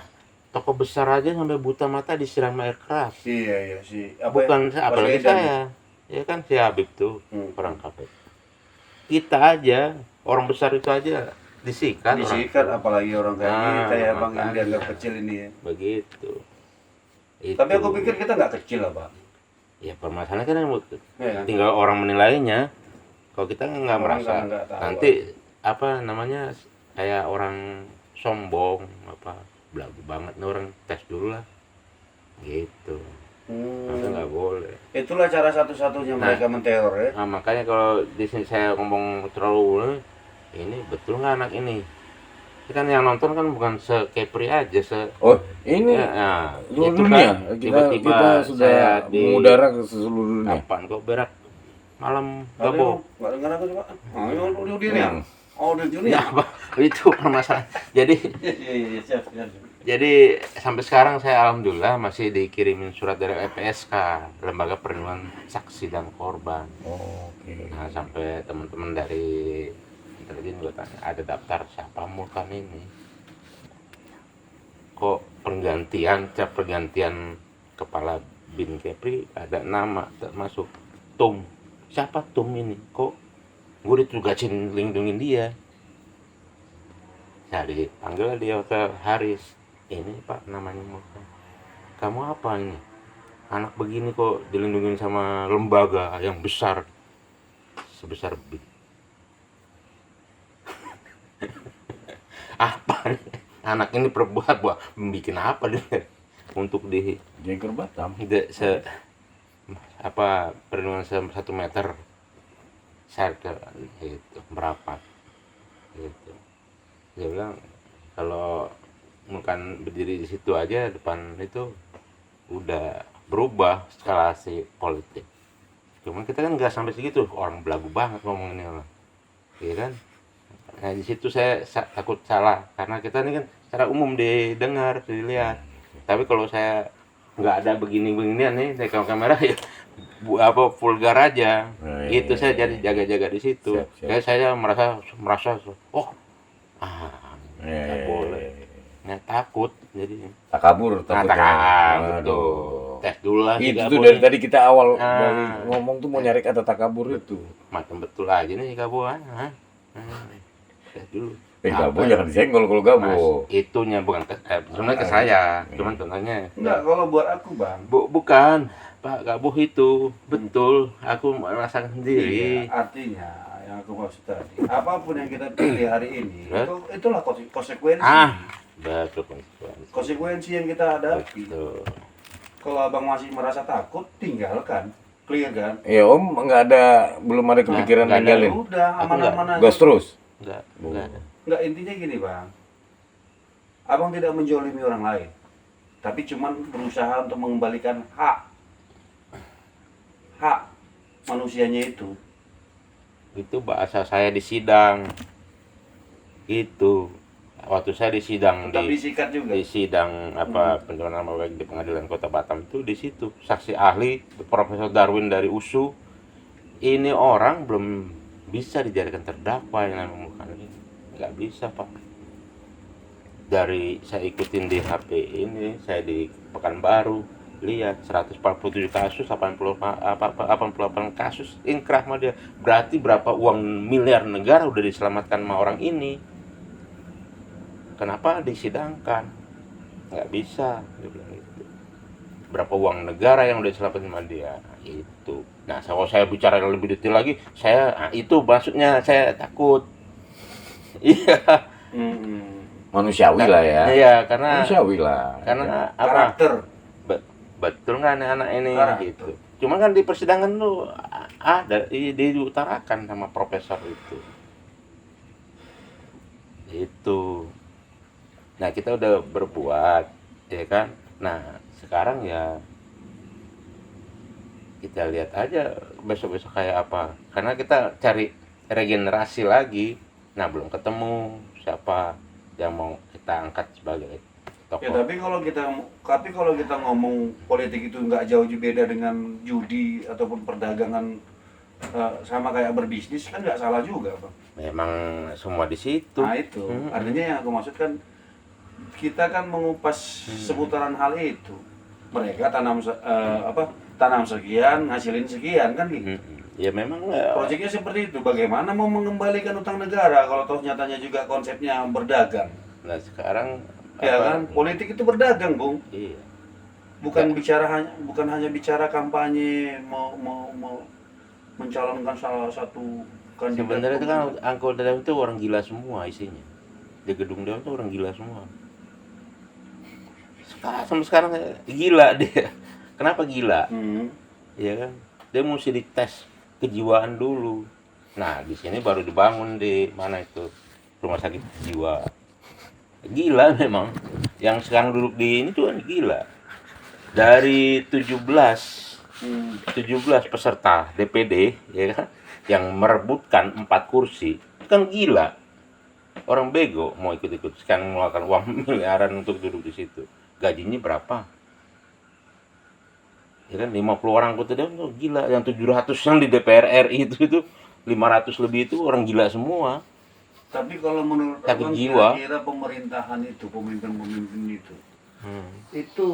tokoh besar aja sampai buta mata disiram air keras. Iya si Bukan apalagi Baswedan. saya, ya kan si Habib tuh orang KPK. Kita aja orang besar itu aja disikat. Disikat apalagi orang kayak kita ya bang yang makanya. dianggap kecil ini ya. Begitu. Tapi Itu. aku pikir kita nggak kecil lah bang. Ya permasalahannya kan Ya kan? tinggal orang menilainya. Kalau kita nggak Orang merasa, kan nggak tahu. nanti apa namanya kayak orang sombong apa belagu banget nih orang, tes dulu lah gitu. Maka nggak boleh. Itulah cara satu-satunya Nah. mereka menteror ya. Nah, makanya kalau di sini saya ngomong terlalu ini betul nggak anak ini? Kan yang nonton kan bukan se-Kepri aja, Oh, ini ya, seluruh itu dunia. kan Kita sudah saya di mengudara ke seluruh dunia. kapan kok berak malam Aduh, gabung. nggak dengar aku coba. Oh, ini udah diri ya. Oh, udah juni Ya, ya. apa? Itu permasalahan. Jadi Iya, siap. Jadi sampai sekarang saya alhamdulillah masih dikirimin surat dari LPSK, Lembaga Perlindungan Saksi dan Korban. Oh, oke. Nah, sampai teman-teman dari intelijen gue tanya, ada daftar siapa Mulkan ini? Kok pergantian kepala Bin Kepri ada nama termasuk Tum. Siapa Tum ini? Kok gue ditugasin lindungin dia? Nah, dipanggil dia ke Haris. Ini Pak namanya Mulkan. Kamu apa ini? Anak begini kok dilindungi sama lembaga yang besar sebesar Bin. Apa nih? Anak ini buat bikin apa dia untuk di Jengker Batam. perlindungan 1 meter circle itu merapat gitu. Dia bilang kalau Mulkan berdiri di situ aja depan itu udah berubah eskalasi politik. Cuman kita kan nggak sampai segitu, orang belagu banget ngomonginnya, iya kan? Nah di situ saya takut salah karena kita ini kan secara umum didengar, dilihat. Tapi kalau saya nggak ada begini-beginian nih, kalau kamera ya vulgar aja. Nah, Itu iya, saya iya, jadi jaga-jaga di situ. Siap. Kayak saya merasa nggak Eh, boleh. Nggak takut jadi. takabur takutnya. Takut Aduh. tes dulu lah. Itu nggak tuh boleh. dari tadi kita awal Ah. dari ngomong tuh mau nyari kata takabur itu. Macam betul aja nih Gabo. Tes dulu. Gabo jangan disenggol kalau Gabo. Mas, itunya bukan sebenarnya ke saya, cuman contohnya Enggak, kalau buat aku, Bang. bukan Pak Gabo itu betul, aku merasakan sendiri. Iya, artinya yang aku maksud tadi, apapun yang kita pilih hari ini, Ya. itulah konsekuensi. Betul konsekuensi. Konsekuensi yang kita hadapi. Betul. Kalau abang masih merasa takut, tinggalkan, clear kan? Ya Om belum ada kepikiran nggak ada. ninggalin. Udah, Aku aman-aman aja. Gas terus. Enggak ada. Enggak, intinya gini, Bang. Abang tidak menjolimi orang lain, tapi cuman berusaha untuk mengembalikan hak manusianya itu. Itu bahasa saya di sidang. Itu waktu saya di sidang Tetap disikat juga. di sidang pencalonan nama baik di Pengadilan Kota Batam itu di situ saksi ahli Profesor Darwin dari USU. Ini orang belum bisa dijadikan terdakwa yang namanya Mulkan ini. Nggak bisa Pak. Dari saya ikutin di HP ini, saya di Pekanbaru lihat 147 kasus, 88 kasus inkrah sama dia. Berarti berapa uang miliar negara udah diselamatkan sama orang ini. Kenapa disidangkan? Nggak bisa, dia bilang gitu. Berapa uang negara yang udah diselamatkan sama dia? Itu. Nah, kalau saya bicara lebih detail lagi, itu maksudnya saya takut. Iya. Manusiawi lah ya. Iya, karena Manusiawi lah. karena apa? Karakter. Betul nggak anak-anak ini Karakter. gitu. Cuma kan di persidangan tuh ada diutarakan sama profesor itu. Itu. Nah, kita udah berbuat, ya kan? Nah, sekarang ya kita lihat aja besok-besok kayak apa. Karena kita cari regenerasi lagi. Nah, belum ketemu siapa yang mau kita angkat sebagai Ya, tokoh. tapi kalau kita ngomong politik itu nggak jauh beda dengan judi ataupun perdagangan, sama kayak berbisnis kan nggak salah juga, Bang. Memang semua di situ. Nah itu, artinya yang aku maksudkan kita kan mengupas seputaran hal itu. Mereka tanam sekian, ngasilin sekian kan gitu. Ya memang Proyeknya seperti itu. Bagaimana mau mengembalikan utang negara kalau toh nyatanya juga konsepnya berdagang? nah sekarang Ya kan, politik itu berdagang, Bung. Iya. Bukan hanya bicara kampanye mau mencalonkan salah satu Sebenarnya itu kan anggota Dewan itu orang gila semua isinya. Di gedung Dewan itu orang gila semua. Sampai sekarang gila dia. Kenapa gila? Iya kan? Dia mesti dites kejiwaan dulu. Nah, di sini baru dibangun di mana itu? Rumah sakit jiwa. Gila memang. Yang sekarang duduk di ini tuh kan gila. Dari 17 peserta DPD ya kan yang merebutkan 4 kursi. Itu kan gila. Orang bego mau ikut-ikut sekarang mengeluarkan uang miliaran untuk duduk di situ. Gajinya berapa? Ya kan 50 orang anggota dewan tuh gila, yang 700 yang di DPR RI itu 500 lebih itu orang gila semua. Tapi kalau menurut Sakit abang jiwa. kira-kira pemerintahan itu, pemimpin-pemimpin itu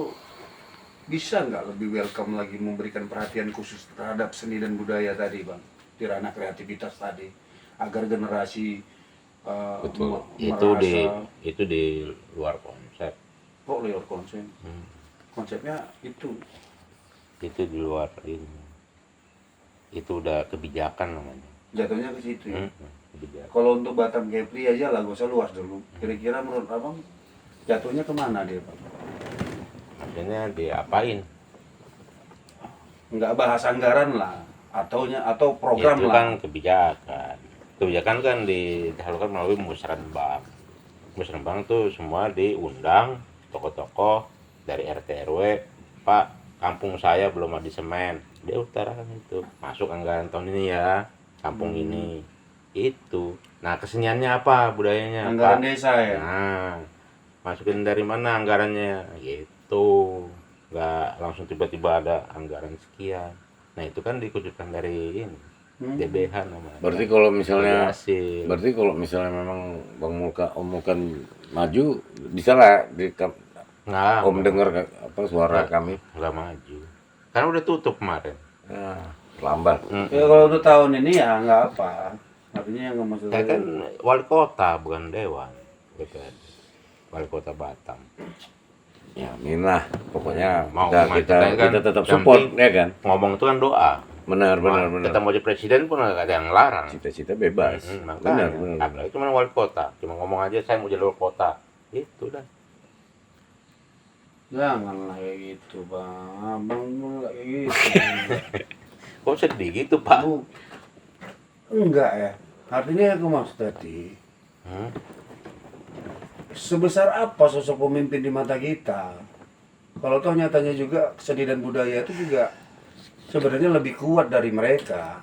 bisa nggak lebih welcome lagi memberikan perhatian khusus terhadap seni dan budaya tadi bang, di ranah kreativitas tadi, agar generasi Betul. merasa Itu di luar konsep. kok lihat konsep, konsepnya itu. Itu di luar ini. Itu udah kebijakan namanya. Jatuhnya ke situ ya. Kebijakan. Kalau untuk Batam Kepri aja lah, gak usah luas dulu. Kira-kira menurut abang jatuhnya kemana dia bang? Maksudnya diapain? Nggak bahas anggaran lah, atau program Itu lah. kan kebijakan. Kebijakan kan dihalukan melalui musrenbang. Musrenbang tuh semua diundang tokoh-tokoh dari RT RW. Pak, kampung saya belum ada semen. Dia utarakan itu. Masuk anggaran tahun ini ya, kampung ini. Itu. Nah, keseniannya apa? Budayanya Anggaran Pak? desa ya. Nah, masukin dari mana anggarannya? Gitu. Nggak langsung tiba-tiba ada anggaran sekian. Nah, itu kan dikucurkan dari ini. DBH namanya. Berarti kalau misalnya Hasil. berarti kalau misalnya memang Bang Mulka omongan maju, bisa lah Nggak, Om dengar apa suara kami. nggak maju. Karena udah tutup kemarin. Nah, lambat. Ya kalau untuk tahun ini ya nggak apa. Artinya yang nggak masuk. Saya kan wali kota bukan dewan. DPRD. Wali kota Batam. Ya, minah. Pokoknya Mau kita kan, tetap yang support penting ya kan. Ngomong itu kan doa. Benar. Kita mau jadi presiden pun nggak ada yang larang. Cita-cita bebas. Makanya. Benar. Apalagi cuma wali kota. Cuma ngomong aja saya mau jadi wali kota. Itu dah. Janganlah kayak gitu bang. Abang nggak kayak gitu. Kok sedih gitu Pak? Enggak ya. Artinya aku maksud tadi. Hmm? Sebesar apa sosok pemimpin di mata kita? Kalau toh nyatanya juga seni dan budaya itu juga sebenarnya lebih kuat dari mereka.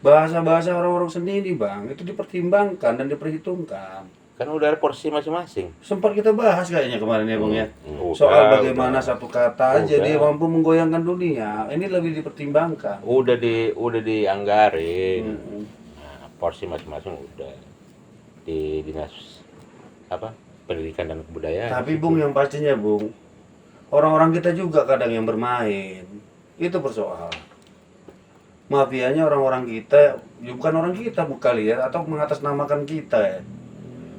Bahasa-bahasa orang-orang seni ini bang, itu dipertimbangkan dan diperhitungkan. Kan udah ada porsi masing-masing. Sempat kita bahas kayaknya kemarin ya bang ya. Udah, Soal bagaimana udah. satu kata aja Udah. dia mampu menggoyangkan dunia. Ini lebih dipertimbangkan. Udah dianggarin. Mm-mm. Nah, porsi masing-masing udah di dinas apa pendidikan dan kebudayaan. Tapi bung yang pastinya bung, orang-orang kita juga kadang yang bermain. Itu persoalan. Mafianya orang-orang kita, ya bukan orang kita kali ya, atau mengatasnamakan kita ya.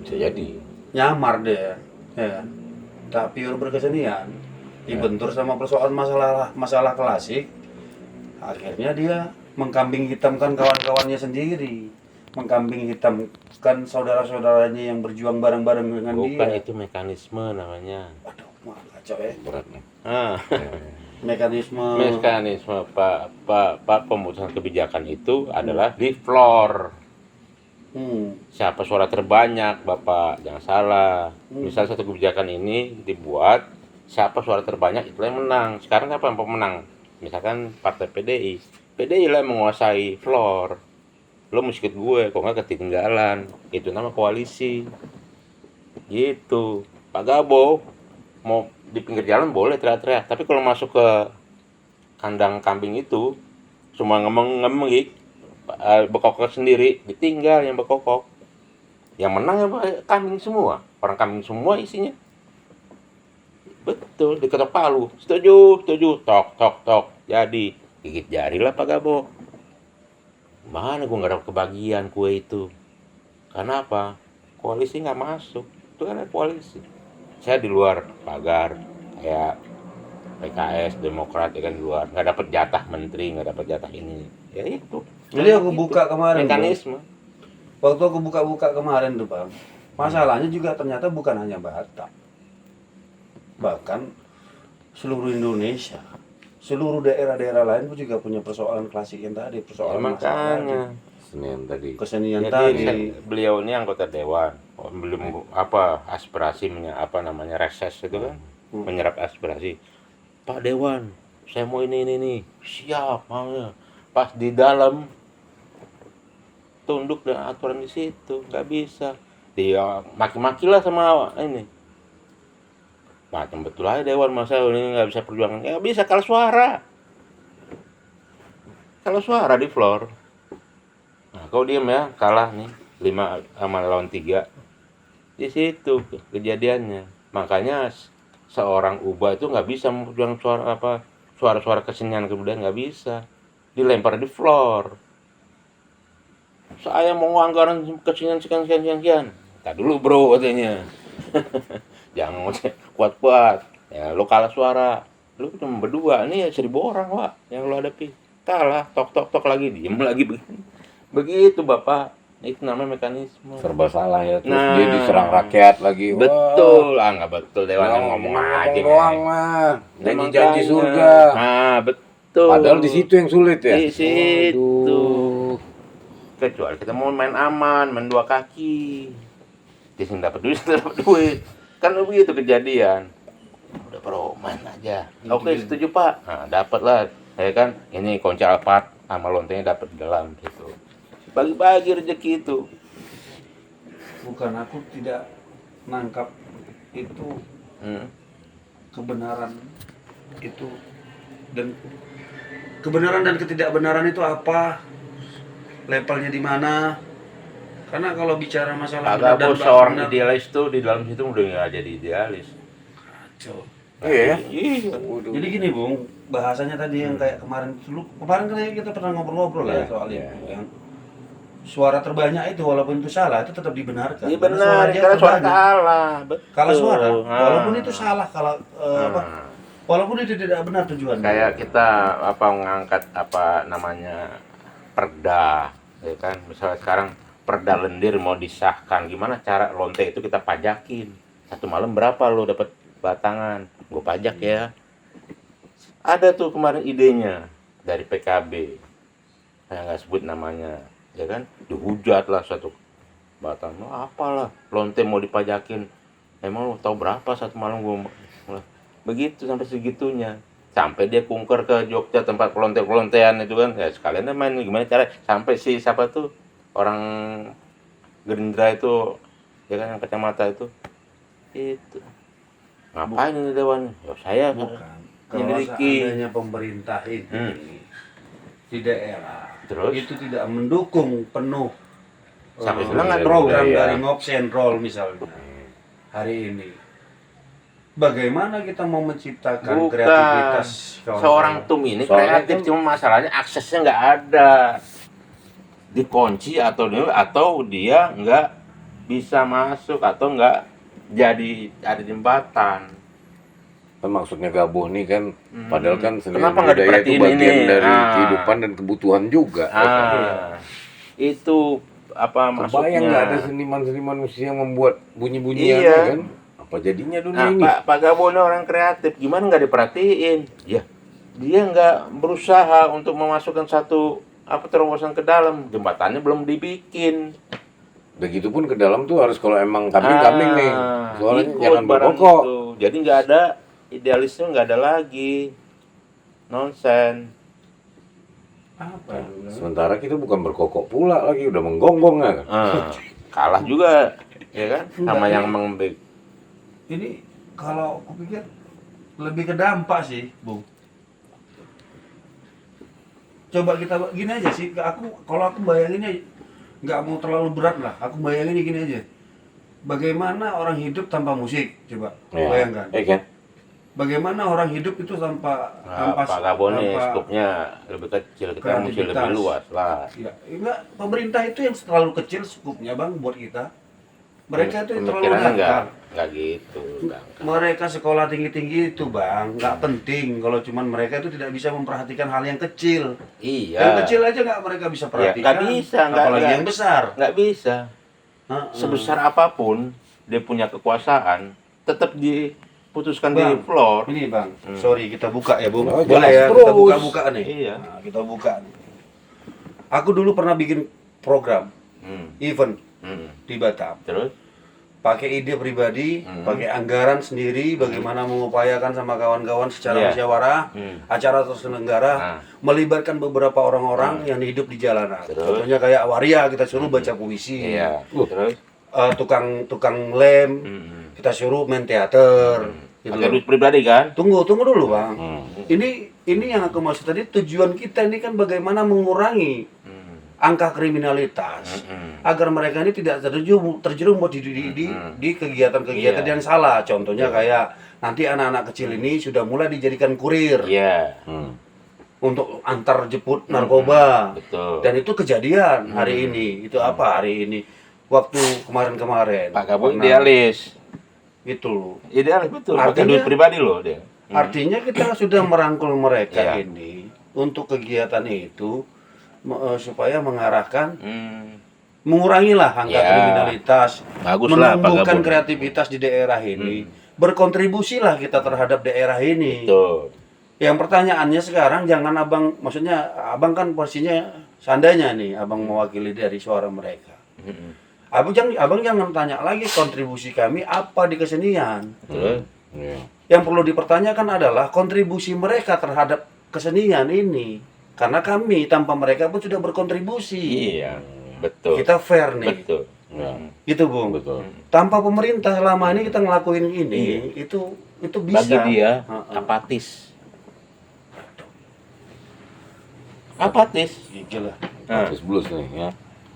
Bisa jadi. Nyamar deh, ya kan? Tak pure berkesenian, dibentur sama persoalan masalah klasik. Akhirnya dia mengkambing hitamkan kawan-kawannya sendiri, mengkambing hitamkan saudara-saudaranya yang berjuang bareng-bareng dengan Bukan dia. itu mekanisme namanya. Aduh, mah kacau ya. Beratnya. Ah, Mekanisme. mekanisme Pak pemutusan kebijakan itu adalah di floor. Siapa suara terbanyak, Bapak, jangan salah. Misal satu kebijakan ini dibuat, siapa suara terbanyak itulah yang menang. Sekarang siapa yang pemenang? Misalkan partai PDI. PDI lah yang menguasai floor. Lo mesti ikut gue, kok nggak ketinggalan. Itu nama koalisi. Gitu. Pak Gabo mau di pinggir jalan boleh teriak-teriak, tapi kalau masuk ke kandang kambing itu cuma ngemeng-ngemeng bekokok sendiri, ditinggal yang bekokok. Yang menang ya kambing semua, orang kambing semua isinya. Betul, diketok palu. Setuju, tok. Jadi gigit jari lah Pak Gabo. Mana gue nggak dapat kebagian kue itu. Karena apa? Koalisi nggak masuk. Itu kan ada koalisi. Saya di luar pagar, kayak PKS, Demokrat ya kan di luar. Nggak dapat jatah menteri, nggak dapat jatah ini. Ya itu. Jadi aku buka kemarin, Bang. mekanisme. Waktu aku buka-buka kemarin tuh, Bang. Masalahnya juga ternyata bukan hanya Batak. Bahkan seluruh Indonesia, seluruh daerah-daerah lain pun juga punya persoalan klasik yang tadi, persoalan masalah Makanya. Senin tadi. kesenian Jadi tadi. beliau ini anggota dewan, belum apa aspirasi apa namanya reses itu kan, menyerap aspirasi. Pak Dewan, saya mau ini nih, siap maunya. Pas di dalam tunduk dan aturan di situ nggak bisa. Dia maki-maki lah sama ini. Macam betul aja dewan masa ini nggak bisa perjuangan, nggak bisa kalah suara. Kalah suara di floor. Nah, kau diem ya, kalah nih 5 sama lawan 3. Di situ kejadiannya. Makanya seorang ubah itu nggak bisa memperjuangkan suara kesenian kemudian nggak bisa. Dilempar di floor. Saya mau anggaran kesenian sekian. Tak dulu bro katanya. Jangan kuat-kuat. Ya lo kalah suara. Lo cuma berdua. Ini 1.000 orang Wak yang lo hadapi. Kalah, tok lagi, diem lagi begitu Bapak. Itu namanya mekanisme. Serba salah ya, terus Nah. dia diserang rakyat lagi. Wah, Betul, nggak betul Dewan yang ngomong aja. doang men. mah. Makanya. Janji surga. Nah, betul. Padahal di situ yang sulit ya. Di situ. Aduh. Kecuali kita mau main aman, main 2 kaki. Dia sini dapat duit, Kan begitu kejadian. Udah bro, main aja. Oke, setuju Pak. Nah, dapat lah. Ya kan, ini kunci Alphard sama lontengnya dapat di dalam gitu. Bagi-bagi rezeki itu. Bukan, aku tidak nangkap itu kebenaran itu, dan kebenaran dan ketidakbenaran itu apa, levelnya di mana. Karena kalau bicara masalah benar Agak dan seorang benar, idealis tuh di dalam situ udah nggak jadi idealis. kacau. Iya. Iya. Jadi gini Bung, bahasanya tadi yang kayak kemarin kan kita pernah ngobrol-ngobrol Iya, ya soal iya. itu yang suara terbanyak itu walaupun itu salah itu tetap dibenarkan. Iya Karena benar, dia karena suara terbanyak. kalah. Betul. Kalah suara, Nah. walaupun itu salah, kalau apa, Nah. walaupun itu tidak benar tujuannya. Kayak kita mengangkat namanya perda, ya kan? Misalnya sekarang perda lendir mau disahkan, gimana cara lonte itu kita pajakin? 1 malam berapa lo dapat batangan? Gue pajak ya. Ada tuh kemarin idenya dari PKB, saya nggak sebut namanya, ya kan? Dihujat lah satu batang, apalah lonte mau dipajakin? Emang lo tahu berapa 1 malam gue? Begitu sampai segitunya. Sampai dia kungker ke Jogja tempat pelonte-pelontean itu kan, ya sekalian main gimana cara sampai si siapa tuh orang Gerindra itu, ya kan, yang kacamata itu ngapain ini Dewan? Ya saya Bukan. Kalau menyelidiki. seandainya pemerintah ini di daerah Terus? itu tidak mendukung penuh Sampai eh, bilang nggak program ada, ya. dari Ngopsen Roll misalnya hari ini, bagaimana kita mau menciptakan Bukan. kreativitas Seorang tum ini Soalnya kreatif, kan- cuma masalahnya aksesnya nggak ada, dikunci atau dia nggak bisa masuk atau nggak jadi ada jembatan. Kan maksudnya Gabuh nih kan, padahal kan seni Kenapa nggak budaya itu diperhatiin bagian ini? dari Ah. kehidupan dan kebutuhan juga. Itu apa Kebayang maksudnya? nggak ada seniman-seniman musik yang membuat bunyi-bunyian Iya. kan? Apa jadinya dunia Nah, ini? Pak Gabono orang kreatif, gimana nggak diperhatiin? Ya, dia nggak berusaha untuk memasukkan satu terobosan ke dalam, jembatannya belum dibikin. Begitupun ke dalam tuh harus kalau emang kambing-kambing nih. Soalnya Ikut jangan barang berkokok. itu. Jadi nggak ada idealisnya, nggak ada lagi, nonsen. apa itu? Sementara kita bukan berkokok pula lagi, udah menggonggong kan? Kalah juga, ya kan, sama Enggak, yang ini- mengembik. Ini kalau aku pikir lebih ke dampak sih, Bung. Coba kita gini aja sih, kalau aku bayanginnya nggak mau terlalu berat lah. Aku bayanginnya gini aja. Bagaimana orang hidup tanpa musik? Coba bayangkan. kan? Bagaimana orang hidup itu tanpa Pak Gabone skupnya lebih kecil, kita mesti lebih kreativitas. luas lah. Ya, enggak, pemerintah itu yang terlalu kecil skupnya Bang buat kita. Mereka itu yang terlalu Pemikirannya dangkal. nggak gitu, Bang. Mereka sekolah tinggi-tinggi itu bang, nggak penting kalau cuman mereka itu tidak bisa memperhatikan hal yang kecil. Yang Iya. kecil aja nggak mereka bisa Ya, perhatikan. nggak bisa, apalagi yang besar. Nggak bisa. Heeh. Sebesar apapun dia punya kekuasaan, tetap diputuskan di Bang, floor. Ini bang, sorry kita buka ya bung. Oh, Boleh jelas ya, kita terus. buka-buka nih. Iya. Nah, kita buka nih. Aku dulu pernah bikin program event di Batam. Terus? Pakai ide pribadi, pakai anggaran sendiri, bagaimana mengupayakan sama kawan-kawan secara Iya. musyawarah, acara terselenggara, Nah. melibatkan beberapa orang-orang yang hidup di jalanan. Terus? Contohnya kayak waria, kita suruh baca puisi, Iya. Terus? tukang lem, kita suruh main teater. Gitu Pakai loh. duit pribadi kan? Tunggu dulu bang. Ini yang aku maksud tadi, tujuan kita ini kan bagaimana mengurangi angka kriminalitas agar mereka ini tidak terjerumus di kegiatan-kegiatan Iya. yang salah. Contohnya kayak nanti anak-anak kecil ini sudah mulai dijadikan kurir Iya. untuk antar jemput narkoba. Betul. Dan itu kejadian hari ini. Itu apa hari ini? Waktu kemarin-kemarin. Pak Gabung Pernah. idealis. Itu. Idealis betul. Pakai Artinya- duit pribadi loh dia. Artinya kita sudah merangkul mereka Iya. ini untuk kegiatan itu supaya mengarahkan Hmm. mengurangilah angka Ya. kriminalitas, Bagus lah, Pak menumbuhkan Gabung. kreativitas di daerah ini, berkontribusilah kita terhadap daerah ini. Betul. Yang pertanyaannya sekarang jangan abang, maksudnya abang kan posisinya seandainya nih abang mewakili dari suara mereka. Abang jangan tanya lagi kontribusi kami apa di kesenian. Terus? Iya. Yang perlu dipertanyakan adalah kontribusi mereka terhadap kesenian ini. Karena kami tanpa mereka pun sudah berkontribusi. Iya. Betul. Kita fair nih. Betul. Ya, Gitu, Bung. betul. Tanpa pemerintah selama ini kita ngelakuin ini, itu bisa. Bagi dia Heeh. apatis. Apatis. Gila. Nah, Terus blues nih ya.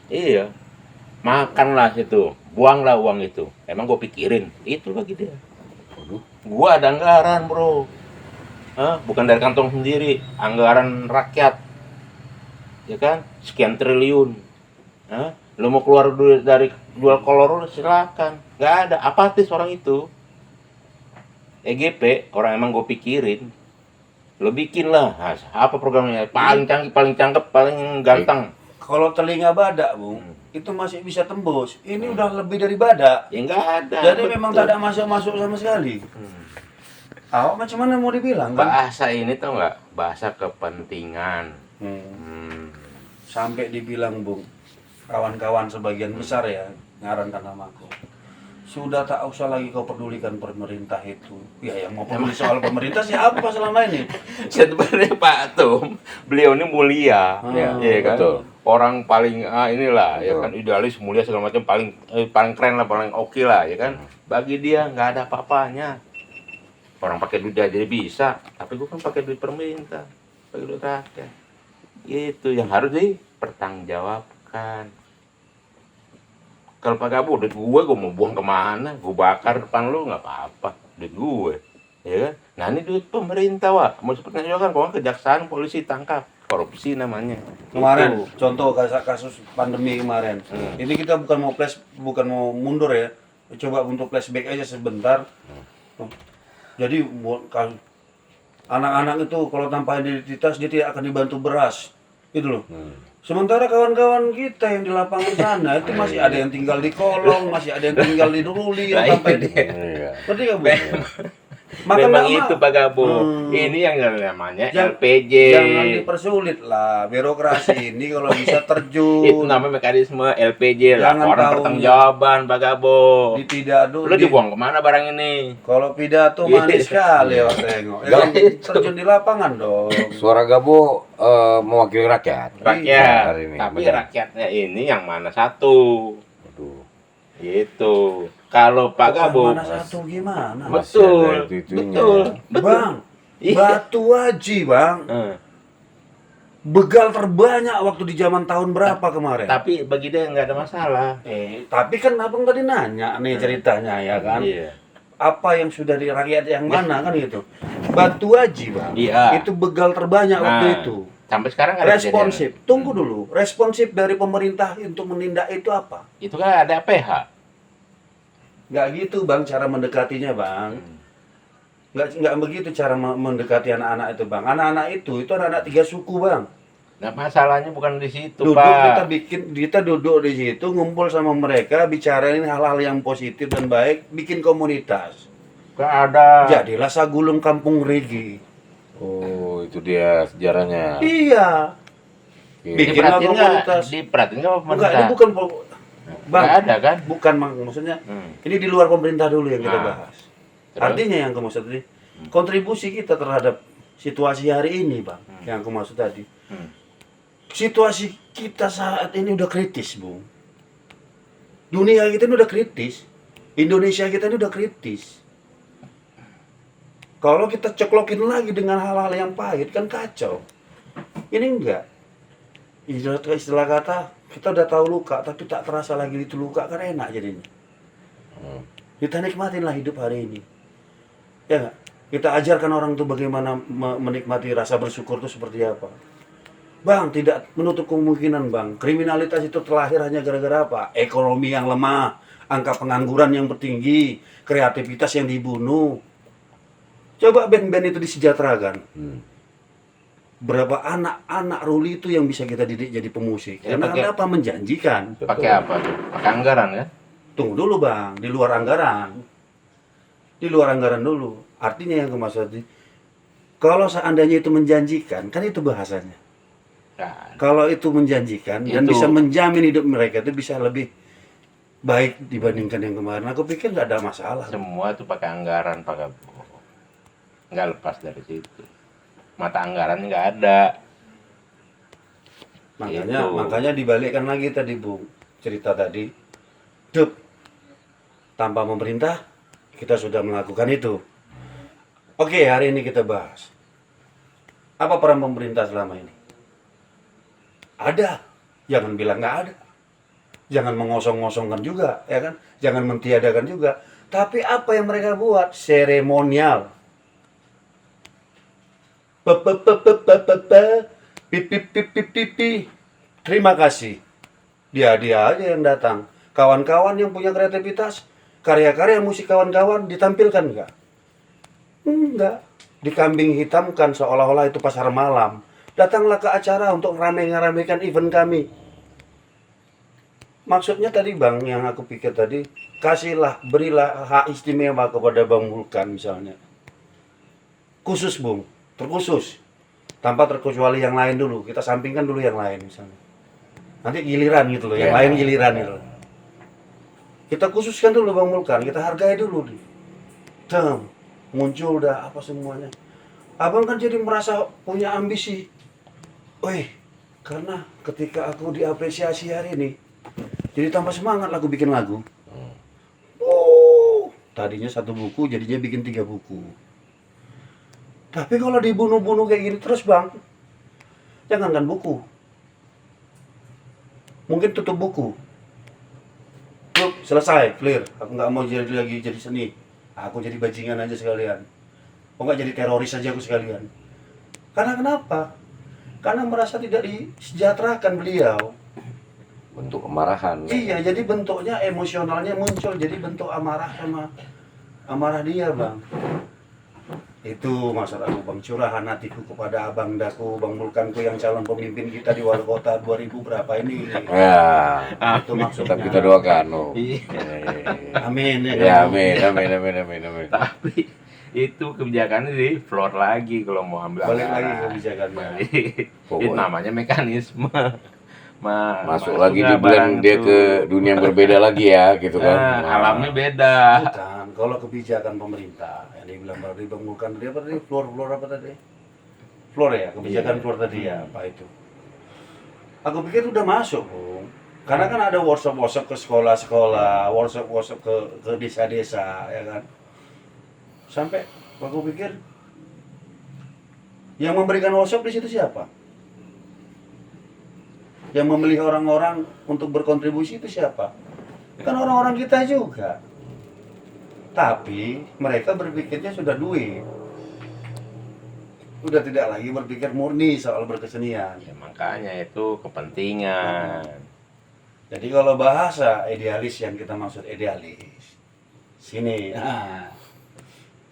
iya. Makanlah itu, buanglah uang itu. Emang gue pikirin, itu bagi dia. Waduh. Gua ada anggaran, bro. Hah? Bukan dari kantong sendiri, anggaran rakyat. Ya kan? Sekian triliun. Hah? Lu mau keluar duit dari jual kolor, silakan. Nggak ada, apatis orang itu. EGP, orang emang gue pikirin. Lo bikin lah, nah, apa programnya? Paling canggih, paling cakep, paling ganteng. Kalau telinga badak, Bung, itu masih bisa tembus. Ini udah lebih dari badak. Ya nggak ada. Jadi memang betul. tak ada masuk-masuk sama sekali. Awak macam mana mau dibilang kan? Bahasa ini tau nggak? Bahasa kepentingan. Sampai dibilang, Bung, kawan-kawan sebagian besar ya ngarankan namaku. Sudah tak usah lagi kau pedulikan pemerintah itu. Ya yang mau peduli soal pemerintah siapa selama ini? Sebenarnya Pak Tum, beliau ini mulia, Ya, ya kan? betul. Orang paling inilah, ya Betul. kan, idealis, mulia segala macam, paling keren lah, paling oke lah, ya kan? Bagi dia nggak ada apa-apanya. Orang pakai duit aja bisa, tapi gue kan pakai duit pemerintah, pakai duit rakyat. Itu yang harus dipertanggungjawabkan. Kalau Pak Gabu, duit gue mau buang kemana? Gue bakar depan lu nggak apa-apa, duit gue, ya kan? Nah ini duit pemerintah, Wak. Mau seperti kan, kalau kejaksaan, polisi tangkap, korupsi namanya. Kemarin Itu. contoh kasus pandemi kemarin. Ini kita bukan mau mundur ya. Coba untuk flashback aja sebentar. Jadi anak-anak itu kalau tanpa identitas dia tidak akan dibantu beras. Itu loh. Sementara kawan-kawan kita yang di lapangan sana itu masih ada yang tinggal di kolong, masih ada yang tinggal di ruli yang Nah, sampai itu di. dia. Iya. Ngerti nggak, Bu? Memang nggak itu mau. Pak Gabu. Ini yang namanya Jangan- LPJ. Jangan dipersulit lah birokrasi ini kalau bisa terjun. Itu namanya mekanisme LPJ, Jangan laporan tahu. pertanggungjawaban Pak Gabo. Di pidato Lu dibuang kemana barang ini? kalau pidato Iya. manis sekali ya tengok. Ya, Jangan. terjun di lapangan dong. Suara Gabo mewakili rakyat. Rakyat. hari ini, Tapi benar. rakyatnya ini yang mana satu? Waduh. Gitu. Kalau Pak Gabo, Mana satu gimana? Masih ada betul, itu-itunya. betul, betul. Bang, Iya. Batu Haji, Bang. Begal terbanyak waktu di zaman tahun berapa kemarin? Tapi bagi dia nggak ada masalah. Tapi kan abang tadi nanya nih ceritanya ya kan? Iya. Apa yang sudah di rakyat yang mana kan gitu? Batu Haji, Bang. Iya. Itu begal terbanyak waktu Nah, itu. Sampai sekarang ada Responsif. Tunggu dulu. Responsif dari pemerintah untuk menindak itu apa? kejadian. Itu kan ada PH. Nggak gitu bang cara mendekatinya bang. Nggak begitu cara mendekati anak-anak itu bang. Anak-anak itu anak-anak 3 suku bang. Nah masalahnya bukan di situ Kita Pak. kita duduk di situ ngumpul sama mereka bicarain hal-hal yang positif dan baik, bikin komunitas. Gak ada. Jadilah Sagulung Kampung Regi. Oh, itu dia sejarahnya. Iya. Oke. Bikinlah Diperhatiin komunitas. nggak? Diperhatiin nggak Enggak, pemerintah? ini bukan bang. Nggak ada kan? Bukan bang, maksudnya Hmm. ini di luar pemerintah dulu yang kita Nah, bahas. terus? Artinya yang aku maksud tadi, kontribusi kita terhadap situasi hari ini bang, yang aku maksud tadi. Hmm. Situasi kita saat ini udah kritis, Bung. Dunia kita ini udah kritis. Indonesia kita ini udah kritis. Kalau kita ceklokin lagi dengan hal-hal yang pahit, kan kacau. Ini enggak. Istilah kata, kita udah tahu luka, tapi tak terasa lagi itu luka, kan enak jadinya. Kita nikmatinlah hidup hari ini. Ya nggak? Kita ajarkan orang tuh bagaimana menikmati rasa bersyukur itu seperti apa. Bang, tidak menutup kemungkinan bang, kriminalitas itu terlahir hanya gara-gara apa? Ekonomi yang lemah, angka pengangguran yang tinggi, kreativitas yang dibunuh. Coba band-band itu disejahterakan. Berapa anak-anak Ruli itu yang bisa kita didik jadi pemusik? Ya, Karena pakai- apa? Menjanjikan. Pakai apa tuh? Pakai anggaran kan? Tunggu dulu bang, di luar anggaran. Di luar anggaran dulu. Artinya yang maksud kalau seandainya itu menjanjikan, kan itu bahasanya. Nah, Kalau itu menjanjikan dan Itu. bisa menjamin hidup mereka itu bisa lebih baik dibandingkan yang kemarin. Aku pikir nggak ada masalah. semua tuh pakai anggaran, pakai nggak lepas dari situ. Mata anggaran nggak ada. Itu. Makanya dibalikkan lagi tadi Bung, cerita tadi. Dup, tanpa pemerintah kita sudah melakukan itu. Oke, hari ini kita bahas. Apa peran pemerintah selama ini? Ada. Jangan bilang nggak ada. Jangan mengosong-ngosongkan juga, ya kan? Jangan mentiadakan juga. Tapi apa yang mereka buat? Seremonial. Pipi. Terima kasih. Dia aja yang datang. Kawan-kawan yang punya kreativitas, karya-karya musik kawan-kawan ditampilkan enggak? Enggak. Dikambing hitamkan seolah-olah itu pasar malam. Datanglah ke acara untuk rame-ramekan event kami. Maksudnya tadi Bang, yang aku pikir tadi, kasihlah, berilah hak istimewa kepada Bang Vulkan misalnya. Khusus Bung, terkhusus. Tanpa terkecuali yang lain dulu, kita sampingkan dulu yang lain misalnya. Nanti giliran gitu loh, yang Ya. lain giliran gitu. Kita khususkan dulu Bang Vulkan, kita hargai dulu nih. Dem, muncul dah apa semuanya. Abang kan jadi merasa punya ambisi. Wih, karena ketika aku diapresiasi hari ini, jadi tambah semangat aku bikin lagu. Tadinya 1 buku, jadinya bikin 3 buku. Tapi kalau dibunuh-bunuh kayak gini terus Bang, jangankan buku. Mungkin tutup buku. Tuh, selesai, clear. Aku nggak mau jadi seni. Aku jadi bajingan aja sekalian. Oh nggak jadi teroris aja aku sekalian. Karena kenapa? Karena merasa tidak disejahterakan beliau. Bentuk kemarahan. Iya, jadi bentuknya emosionalnya muncul, jadi bentuk amarah sama amarah dia, Bang. Itu maksud aku, Bang, curahan hatiku kepada Abang Daku, Bang Vulkanku yang calon pemimpin kita di wali kota 2000 berapa ini. Ya, Itu maksudnya. tetap kita doakan. Oh. Iya. Amin ya. Ya, kan? amin. Tapi itu kebijakannya di floor lagi kalau mau ambil Balik lagi anggaran. kebijakannya. Balik. Pokoknya. Itu namanya mekanisme. Masuk lagi di blend dia ke dunia yang berbeda lagi ya, gitu kan. Nah, Alamnya beda. Bukan, kalau kebijakan pemerintah yang dibilang tadi Bang Vulkan tadi apa tadi? Floor apa tadi? Floor ya, kebijakan floor tadi ya, apa itu? Aku pikir udah masuk, Bung. Karena kan ada workshop ke sekolah-sekolah, workshop ke desa-desa, ya kan? Sampai aku pikir yang memberikan workshop di situ siapa? Yang memilih orang-orang untuk berkontribusi itu siapa? Kan orang-orang kita juga. Tapi mereka berpikirnya sudah duit. Sudah tidak lagi berpikir murni soal berkesenian. Ya, makanya itu kepentingan. Jadi kalau bahasa idealis yang kita maksud idealis, sini. Nah,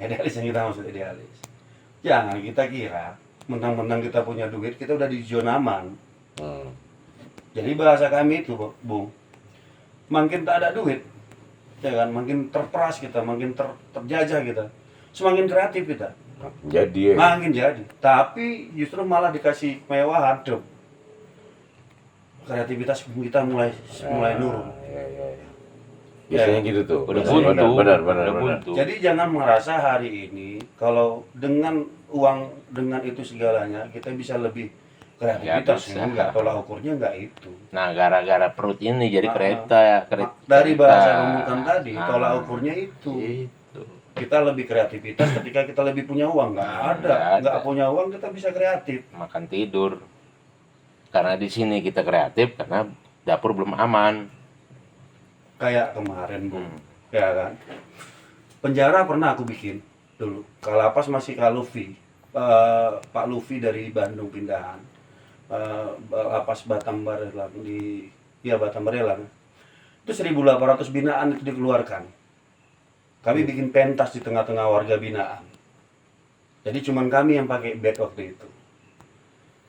idealis yang kita maksud idealis. Jangan kita kira mentang-mentang kita punya duit kita udah di zona aman. Jadi bahasa kami itu, Bung, makin tak ada duit, ya kan, makin terperas kita, makin terjajah kita, semakin kreatif kita. Jadi Makin jadi, tapi justru malah dikasih kemewahan, tuh. Kreativitas kita mulai nurun. biasanya gitu tuh. Udah Benar, buntu. benar. Udah buntu. Jadi jangan merasa hari ini kalau dengan uang dengan itu segalanya kita bisa lebih kreativitas, bisa. enggak, tolak ukurnya enggak itu. Nah, gara-gara perut ini jadi kereta. Dari bahasa rumutan tadi, Nah, tolak ukurnya itu. Itu. Kita lebih kreativitas ketika kita lebih punya uang. Nggak ada. Nggak punya uang kita bisa kreatif. Makan tidur. Karena di sini kita kreatif karena dapur belum aman. Kayak kemarin, Bu. Ya kan? Penjara pernah aku bikin dulu. Kalapas masih Kak Luffy. Pak Luffy dari Bandung pindahan. Lapas Batambar Batambar itu 1.800 binaan itu dikeluarkan. Kami bikin pentas di tengah-tengah warga binaan. Jadi cuman kami yang pakai bed waktu itu.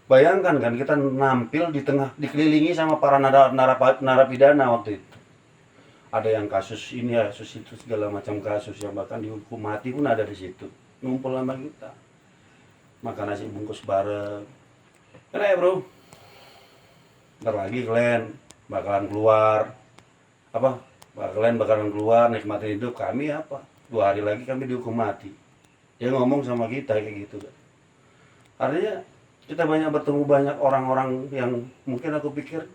Bayangkan kan kita nampil di tengah, dikelilingi sama para narapidana waktu itu. Ada yang kasus ini, kasus itu, segala macam kasus yang bahkan dihukum mati pun ada di situ. Ngumpul sama kita. Makan nasi bungkus bareng. Kena ya, Bro. Ntar lagi kalian bakalan keluar. Kalian bakalan keluar nikmatin hidup, kami apa? 2 hari lagi kami dihukum mati. Dia ngomong sama kita kayak gitu kan. Artinya kita banyak bertemu banyak orang-orang yang mungkin aku pikir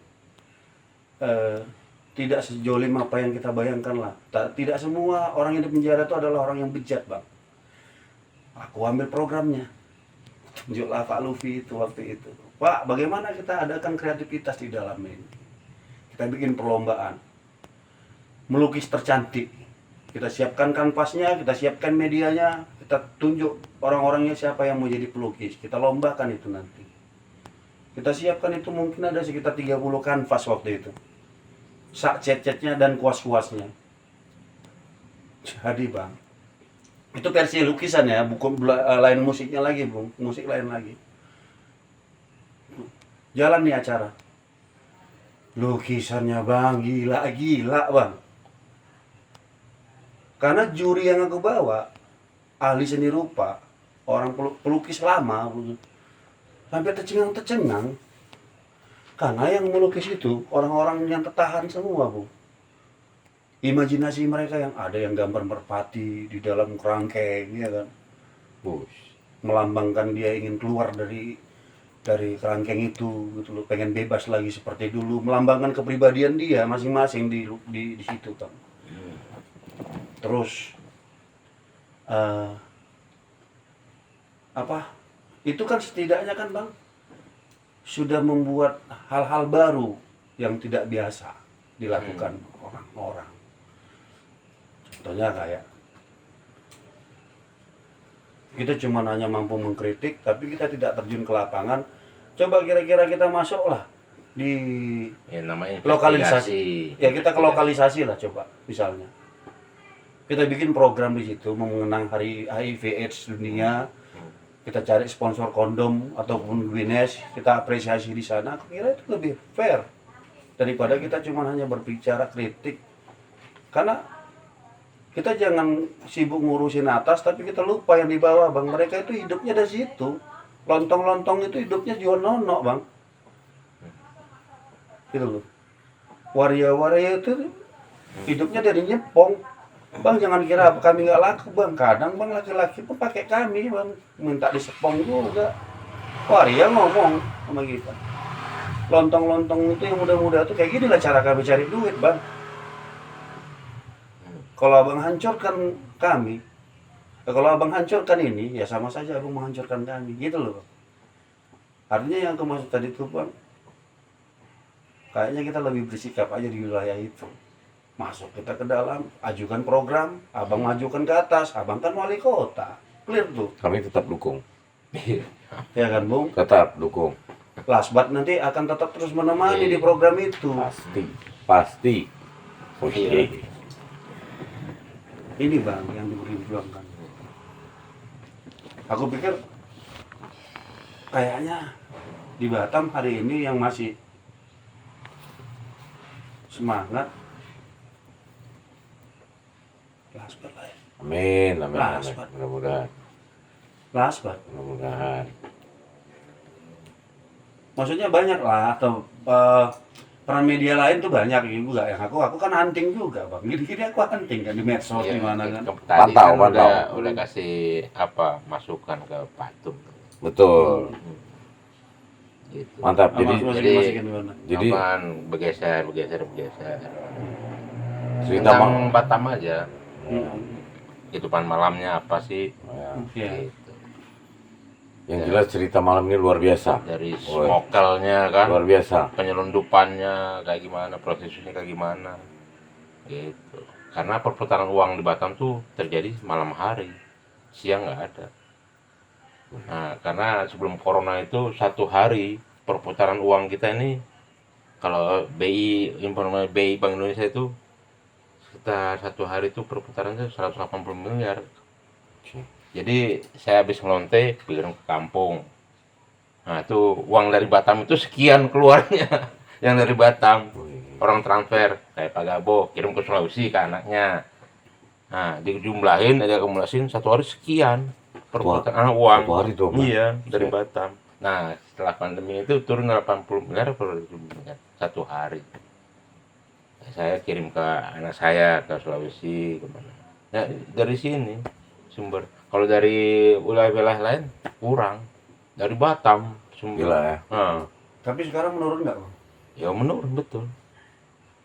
tidak sejolim apa yang kita bayangkan lah. Tidak semua orang yang di penjara itu adalah orang yang bejat, Bang. Aku ambil programnya. Tunjuklah Pak Luffy itu waktu itu. Pak, bagaimana kita adakan kreativitas di dalam ini? Kita bikin perlombaan. Melukis tercantik. Kita siapkan kanvasnya, kita siapkan medianya, kita tunjuk orang-orangnya siapa yang mau jadi pelukis. Kita lombakan itu nanti. Kita siapkan itu mungkin ada sekitar 30 kanvas waktu itu. Sak cet-cetnya dan kuas-kuasnya. Jadi, Bang, itu versi lukisan ya, bukan lain musiknya lagi, Bung. Musik lain lagi. Jalan nih acara. Lukisannya, Bang, gila, Bang. Karena juri yang aku bawa, ahli seni rupa, orang pelukis lama, sampai tercengang. Karena yang melukis itu orang-orang yang tertahan semua, Bu. Imajinasi mereka yang ada yang gambar merpati di dalam kerangkeng, ya kan? Melambangkan dia ingin keluar dari kerangkeng itu, gitu loh, pengen bebas lagi seperti dulu, melambangkan kepribadian dia masing-masing di situ, kan. Terus itu kan setidaknya kan, Bang, sudah membuat hal-hal baru yang tidak biasa dilakukan orang-orang. Contohnya kayak kita cuma hanya mampu mengkritik, tapi kita tidak terjun ke lapangan. Coba kira-kira kita masuklah di namanya lokalisasi. Ya, kita ke lokalisasi lah, coba misalnya. Kita bikin program di situ mengenang hari HIV/AIDS dunia. Kita cari sponsor kondom ataupun Guinness, kita apresiasi di sana. Aku kira itu lebih fair daripada kita cuma hanya berbicara kritik. Karena kita jangan sibuk ngurusin atas, tapi kita lupa yang di bawah, Bang. Mereka itu hidupnya dari situ. Lontong-lontong itu hidupnya jual nonok, Bang. Gitu loh. Waria-waria itu hidupnya dari nyepong. Bang, jangan kira kami nggak laku, Bang. Kadang, Bang, laki-laki pun pakai kami, Bang. Minta disepong juga. Waria ngomong sama kita. Lontong-lontong itu yang muda-muda tuh kayak gini lah cara kami cari duit, Bang. Kalau Abang hancurkan kami, kalau Abang hancurkan ini, ya sama saja Abang menghancurkan kami. Gitu loh, Bang. Artinya yang aku maksud tadi tuh, Bang, kayaknya kita lebih bersikap aja di wilayah itu. Masuk kita ke dalam, ajukan program, Abang majukan ke atas, Abang kan wali kota. Clear tuh. Kami tetap dukung. Ya kan, Bung? Tetap dukung. Lasbat nanti akan tetap terus menemani di program itu. Pasti. Iya. ini bang yang diperjuangkan. Aku pikir kayaknya di Batam hari ini yang masih semangat Lasbat lah ya. Amin, amin, amin. Lasbat. Mudah-mudahan, Lasbat. mudah-mudahan. Maksudnya banyak lah atau peran media lain tuh banyak juga yang aku kan hunting juga bang. Gini-gini aku hunting kan di medsos Iya, di mana kan. Tadi Pantau, kan pantau. udah kasih apa masukan ke Patung. Betul. Gitu. Mantap. Sama Jadi masukin di mana. jadi Aman, bergeser. cerita Tentang Bang. Batam aja. Hmm. Kehidupan malamnya apa sih? Ya. Iya. Gitu. Yang jelas cerita malam ini luar biasa. Dari Woi. smokelnya kan, Luar biasa. penyelundupannya kayak gimana, prosesnya kayak gimana. Gitu. Karena perputaran uang di Batam tuh terjadi malam hari, siang nggak ada. Nah, karena sebelum corona itu 1 hari perputaran uang kita ini, kalau informasi BI Bank Indonesia itu sekitar 1 hari itu perputarannya 180 miliar. Jadi saya habis ngelonte kirim ke kampung. Nah itu uang dari Batam itu sekian keluarnya yang dari Batam. Orang transfer kayak Pak Gabo kirim ke Sulawesi ke anaknya. Nah dijumlahin, ada akumulasin 1 hari sekian perputaran uang. 1 hari tuh, Pak. Iya dari Batam. Nah setelah pandemi itu turun 80 miliar per 1 hari. Saya kirim ke anak saya ke Sulawesi kemana. Nah dari sini sumber. Kalau dari wilayah-wilayah lain kurang. Dari Batam sumber. Gila ya. Nah, Tapi sekarang menurun nggak bang? ya menurun betul.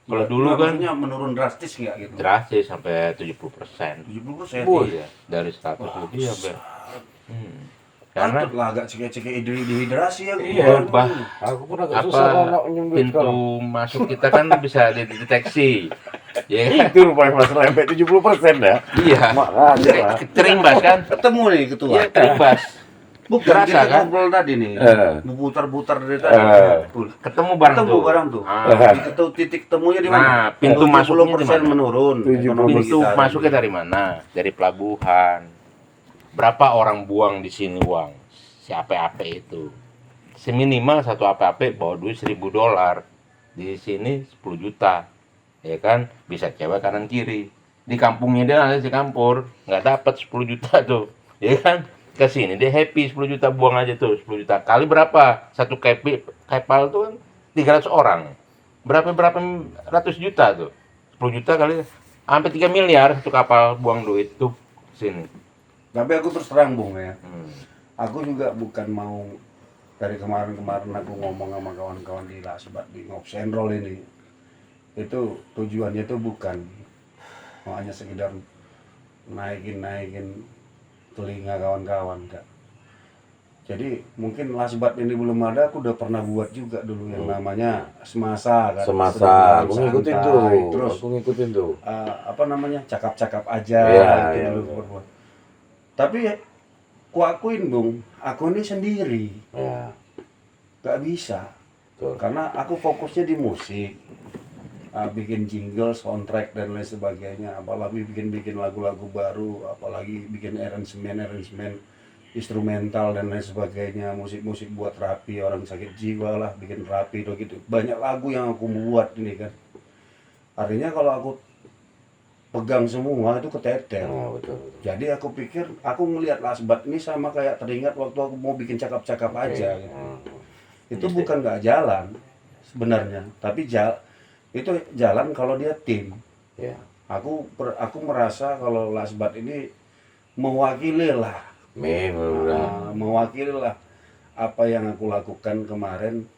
Kalau Nggak, dulu kan maksudnya menurun drastis nggak gitu? drastis sampai 70%. 70%. Iya, dari 100 lebih sampai. Karena Patut lah agak cekek-cekek dehidrasi ya. iya, bah, Aku pun agak susah apa kalau nyembuhin pintu sekarang. masuk kita kan bisa dideteksi. Ya kan? Itu rupanya masalah sampai 70% ya. Iya. Makanya lah. Terimbas kan? Ketemu nih ketua. Iya, terimbas. Bukan Terasa kita kan? ngobrol tadi nih. Putar-putar dari tadi. Ketemu barang Ketemu tuh. barang tuh. Ah. Itu titik temunya di mana? Nah, pintu masuknya di 70% mana? menurun. 70%. Ekonomi Pintu kita. masuknya dari mana? Dari pelabuhan. Berapa orang buang di sini uang? Si ape-ape itu. Seminimal satu ape-ape bawa duit $1.000. Di sini 10 juta. Ya kan? Bisa cewek kanan kiri. Di kampungnya dia ada di kampur, nggak dapat 10 juta tuh. Ya kan? Ke sini dia happy 10 juta buang aja tuh 10 juta. Kali berapa? Satu kapal tuh kan 300 orang. Berapa ratus juta tuh. 10 juta kali hampir 3 miliar satu kapal buang duit tuh sini. Tapi aku terus terang Bung ya. Hmm. Aku juga bukan mau dari kemarin-kemarin aku ngomong sama kawan-kawan di Lasbat di Ngobsenrol ini. Itu tujuannya tuh bukan mau hanya sekedar naikin telinga kawan-kawan enggak. Jadi mungkin Lasbat ini belum ada, aku udah pernah buat juga dulu yang namanya Semasa kan. Semasa, aku Sedang ngikutin santai. tuh. Terus Aku ngikutin tuh. apa namanya cakap-cakap aja Iya, gitu iya, dulu iya. berbuat. Tapi ku akuin Bung, aku ini sendiri Ya, nggak bisa betul. karena aku fokusnya di musik. Bikin jingle, soundtrack dan lain sebagainya, apalagi bikin lagu-lagu baru, apalagi bikin arrangement instrumental dan lain sebagainya, musik buat terapi orang sakit jiwa lah, bikin terapi gitu. Banyak lagu yang aku buat ini kan. Artinya kalau aku pegang semua itu keteter. Oh, betul. Jadi aku pikir aku ngelihat Lasbat ini sama kayak teringat waktu aku mau bikin cakap-cakap aja gitu. Itu bukan nggak jalan sebenarnya, tapi itu jalan kalau dia tim. Ya. Aku merasa kalau Lasbat ini mewakili lah, Amin, mudah-mudahan. mewakili lah apa yang aku lakukan kemarin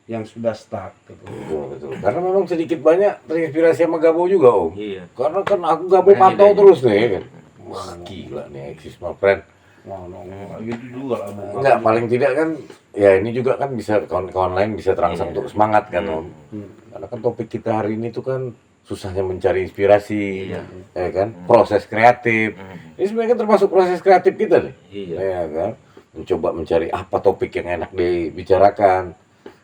yang sudah start gitu. Betul. Karena memang sedikit banyak terinspirasi sama Gabo juga, Om. Iya. Karena kan aku Gabo Makanya pantau dia- terus nih kan. Wah, gila nih Exis my friend. Wah, gitu juga lah. Bang. Enggak, paling tidak kan ya ini juga kan bisa kawan-kawan lain bisa terangsang untuk semangat kan, Om. Karena kan topik kita hari ini tuh kan susahnya mencari inspirasi, Iya. ya kan? Proses kreatif. Ini sebenarnya kan termasuk proses kreatif kita nih. Iya. Ya kan? Mencoba mencari apa topik yang enak dibicarakan.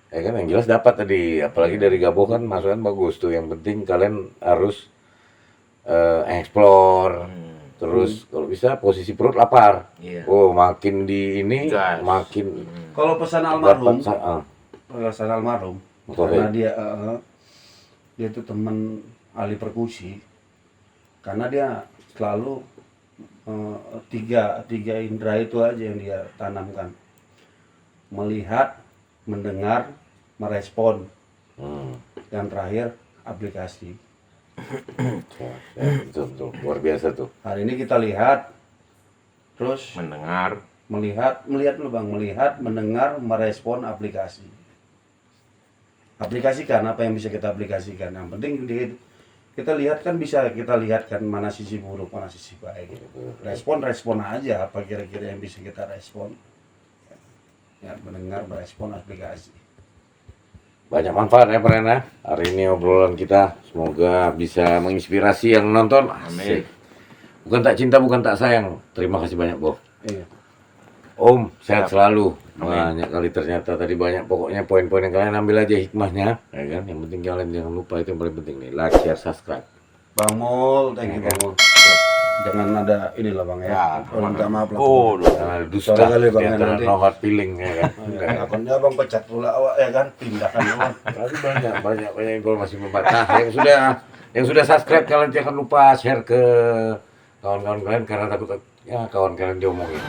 Ya kan, yang jelas dapat tadi, apalagi dari Gabo kan masukan bagus tuh. Yang penting kalian harus explore. Terus kalau bisa posisi perut lapar. Iya. Oh, makin di ini Gas. makin Kalau pesan almarhum, dapat pesan almarhum, Oke. karena dia itu teman ahli perkusi, karena dia selalu tiga indera itu aja yang dia tanamkan: melihat, mendengar, merespon, yang terakhir aplikasi. betul, luar biasa tuh. Hari ini kita lihat, terus Mendengar. melihat dulu bang, melihat, mendengar, merespon, aplikasi. Aplikasikan apa yang bisa kita aplikasikan. Yang penting kita lihat kan, bisa kita lihat kan mana sisi buruk, mana sisi baik. Respon aja apa kira-kira yang bisa kita respon. Ya, mendengar, merespon, aplikasi. Banyak manfaat ya Pren. Hari ini obrolan kita semoga bisa menginspirasi yang nonton. Asik. Bukan tak cinta, bukan tak sayang. Terima kasih banyak, Bo. Iya. Om, sehat selalu. Amin. Banyak kali ternyata tadi banyak, pokoknya poin-poin yang kalian ambil aja hikmahnya, ya kan? Yang penting kalian jangan lupa, itu yang paling penting nih, like, share, subscribe. Bang Mul, thank you Bang Mul. Jangan ada inilah Bang ya. Minta maaf lah. Jangan ada dusta Sorry kali, Bang, di antara nanti. no hard feeling, ya kan? Akunnya Bang pecat pula awak ya kan, pindahkan awak. Tapi banyak informasi membatah. Yang sudah subscribe kalian jangan lupa share ke kawan-kawan kalian, karena takut ya kawan kalian diomongin.